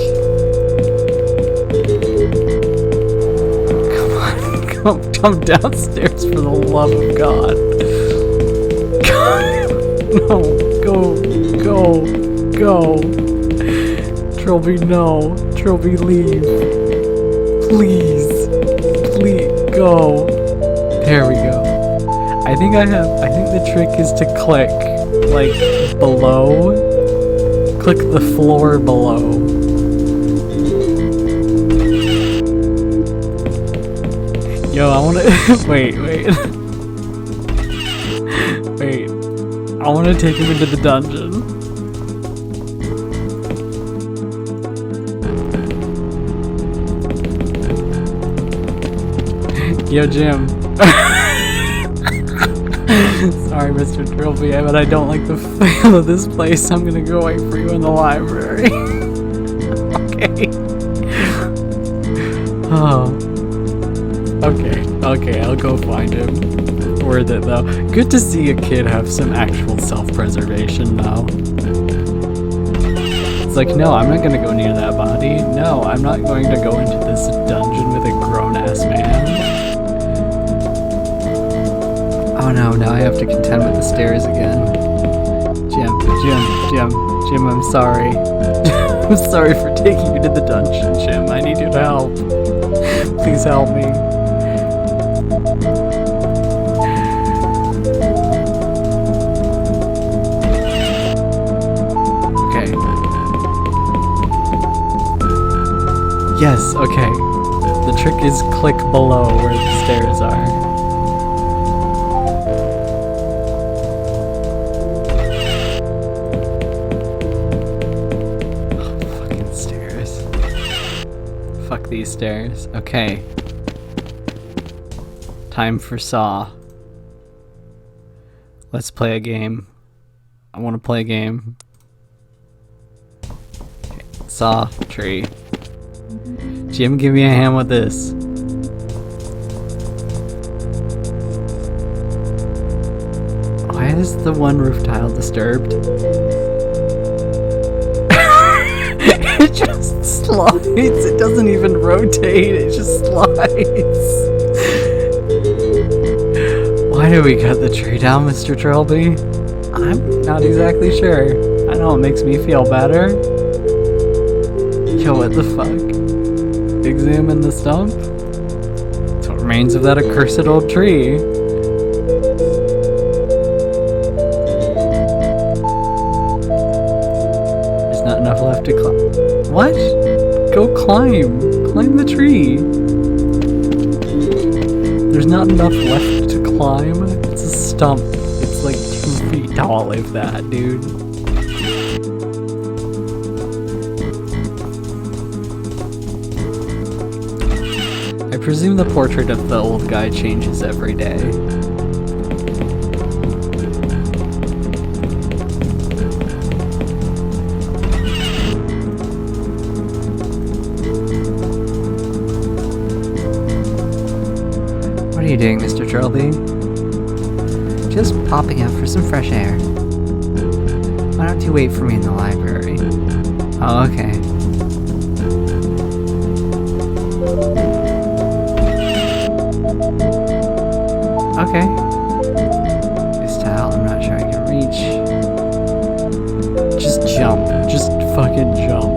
Come on, come downstairs for the love of God. No, go. Trilby, no. Trilby, leave. Please, go. There we go. I think the trick is to click, like, below. Click the floor below. Yo, I wanna, wait. Wait, I wanna take him into the dungeon. Yo, Jim. Sorry, Mr. Trilby, but I don't like the feel of this place. I'm gonna go wait for you in the library. Okay. Oh. Okay, I'll go find him. Worth it, though. Good to see a kid have some actual self-preservation, though. It's like, no, I'm not gonna go near that body. No, I'm not going to go into this dungeon with a grown-ass man. Oh no, now I have to contend with the stairs again. Jim, I'm sorry. I'm sorry for taking you to the dungeon, Jim. I need your help. Please help me. Okay. Yes, okay. The trick is click below where the stairs are. Fuck these stairs. Okay. Time for Saw. Let's play a game. I want to play a game. Okay. Saw. Tree. Jim, give me a hand with this. Why is the one roof tile disturbed? It just slides. It doesn't even rotate. It just slides. Why do we cut the tree down, Mr. Trilby? I'm not exactly sure. I know it makes me feel better. Yo, what the fuck? Examine the stump? That's what remains of that accursed old tree. There's not enough left to climb. What? Go climb. Climb the tree. There's not enough left to climb. It's a stump. It's like 2 feet tall, if that, dude. I presume the portrait of the old guy changes every day. What are you doing, Mr. Trilby? Just popping out for some fresh air. Why don't you wait for me in the library? Oh, okay. Okay. This tile, I'm not sure I can reach. Just jump. Just fucking jump.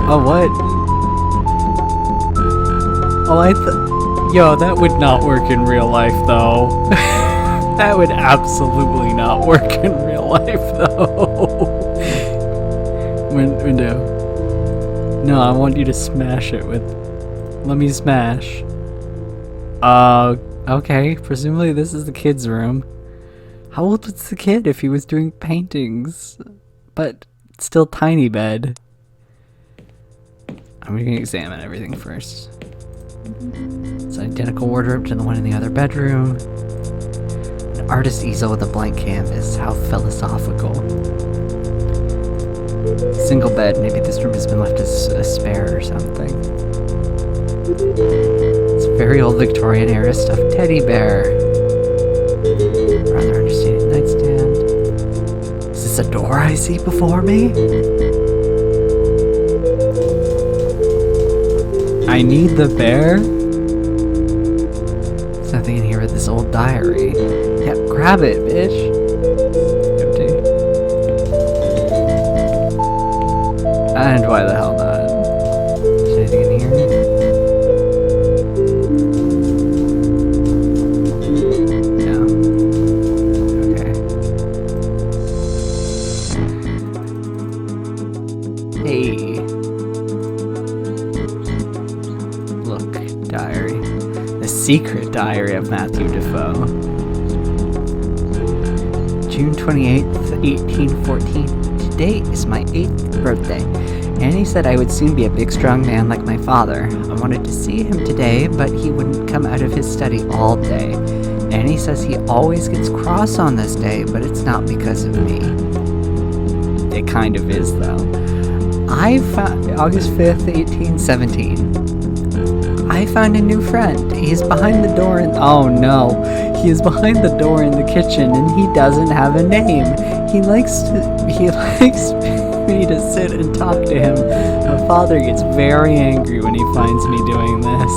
Oh, what? Oh, yo, that would not work in real life, though. That would absolutely not work in real life, though. Window. No, I want you to smash it with... Let me smash. Okay. Presumably this is the kid's room. How old was the kid if he was doing paintings? But still tiny bed. I'm gonna examine everything first. It's an identical wardrobe to the one in the other bedroom. An artist's easel with a blank canvas. How philosophical. Single bed. Maybe this room has been left as a spare or something. It's a very old Victorian era stuffed teddy bear. Rather understated this a door I see before me? I need the bear? There's nothing in here with this old diary. Yeah, grab it, bitch. Empty. And why the hell not? Is anything in here? No. Okay. Hey. Look, diary. The secret diary of Matthew Defoe. June 28th, 1814. Today is my 8th birthday. Annie said I would soon be a big, strong man like my father. I wanted to see him today, but he wouldn't come out of his study all day. Annie says he always gets cross on this day, but it's not because of me. It kind of is, though. I found August 5th, 1817. I found a new friend. He's behind the door oh no. He is behind the door in the kitchen and he doesn't have a name. He likes me to sit and talk to him. My father gets very angry when he finds me doing this.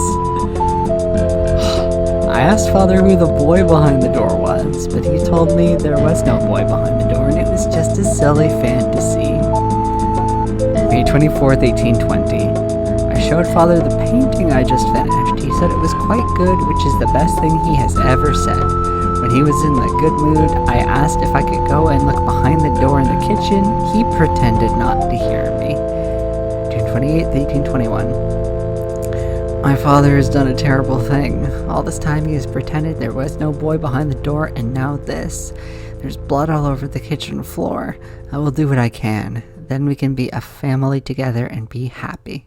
I asked Father who the boy behind the door was, but he told me there was no boy behind the door and it was just a silly fantasy. May 24th, 1820. I showed Father the painting I just finished. He said it was quite good, which is the best thing he has ever said. When he was in the good mood, I asked if I could go and look behind the door in the kitchen. He pretended not to hear me. June 28th, 1821. My father has done a terrible thing. All this time he has pretended there was no boy behind the door, and now this. There's blood all over the kitchen floor. I will do what I can. Then we can be a family together and be happy.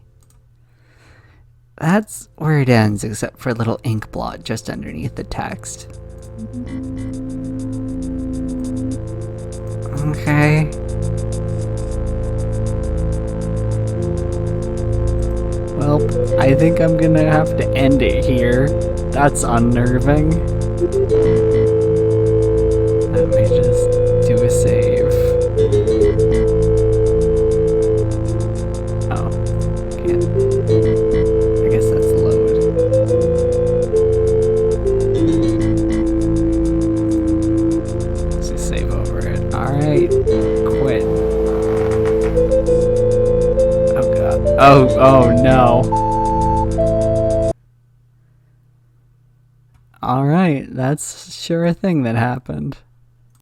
That's where it ends, except for a little ink blot just underneath the text. Okay. Well, I think I'm gonna have to end it here. That's unnerving. Let me just do a save. Oh, can't. I guess that's load. Let's just save over it. Alright, quit. Oh god. Oh no. Alright, that's sure a thing that happened.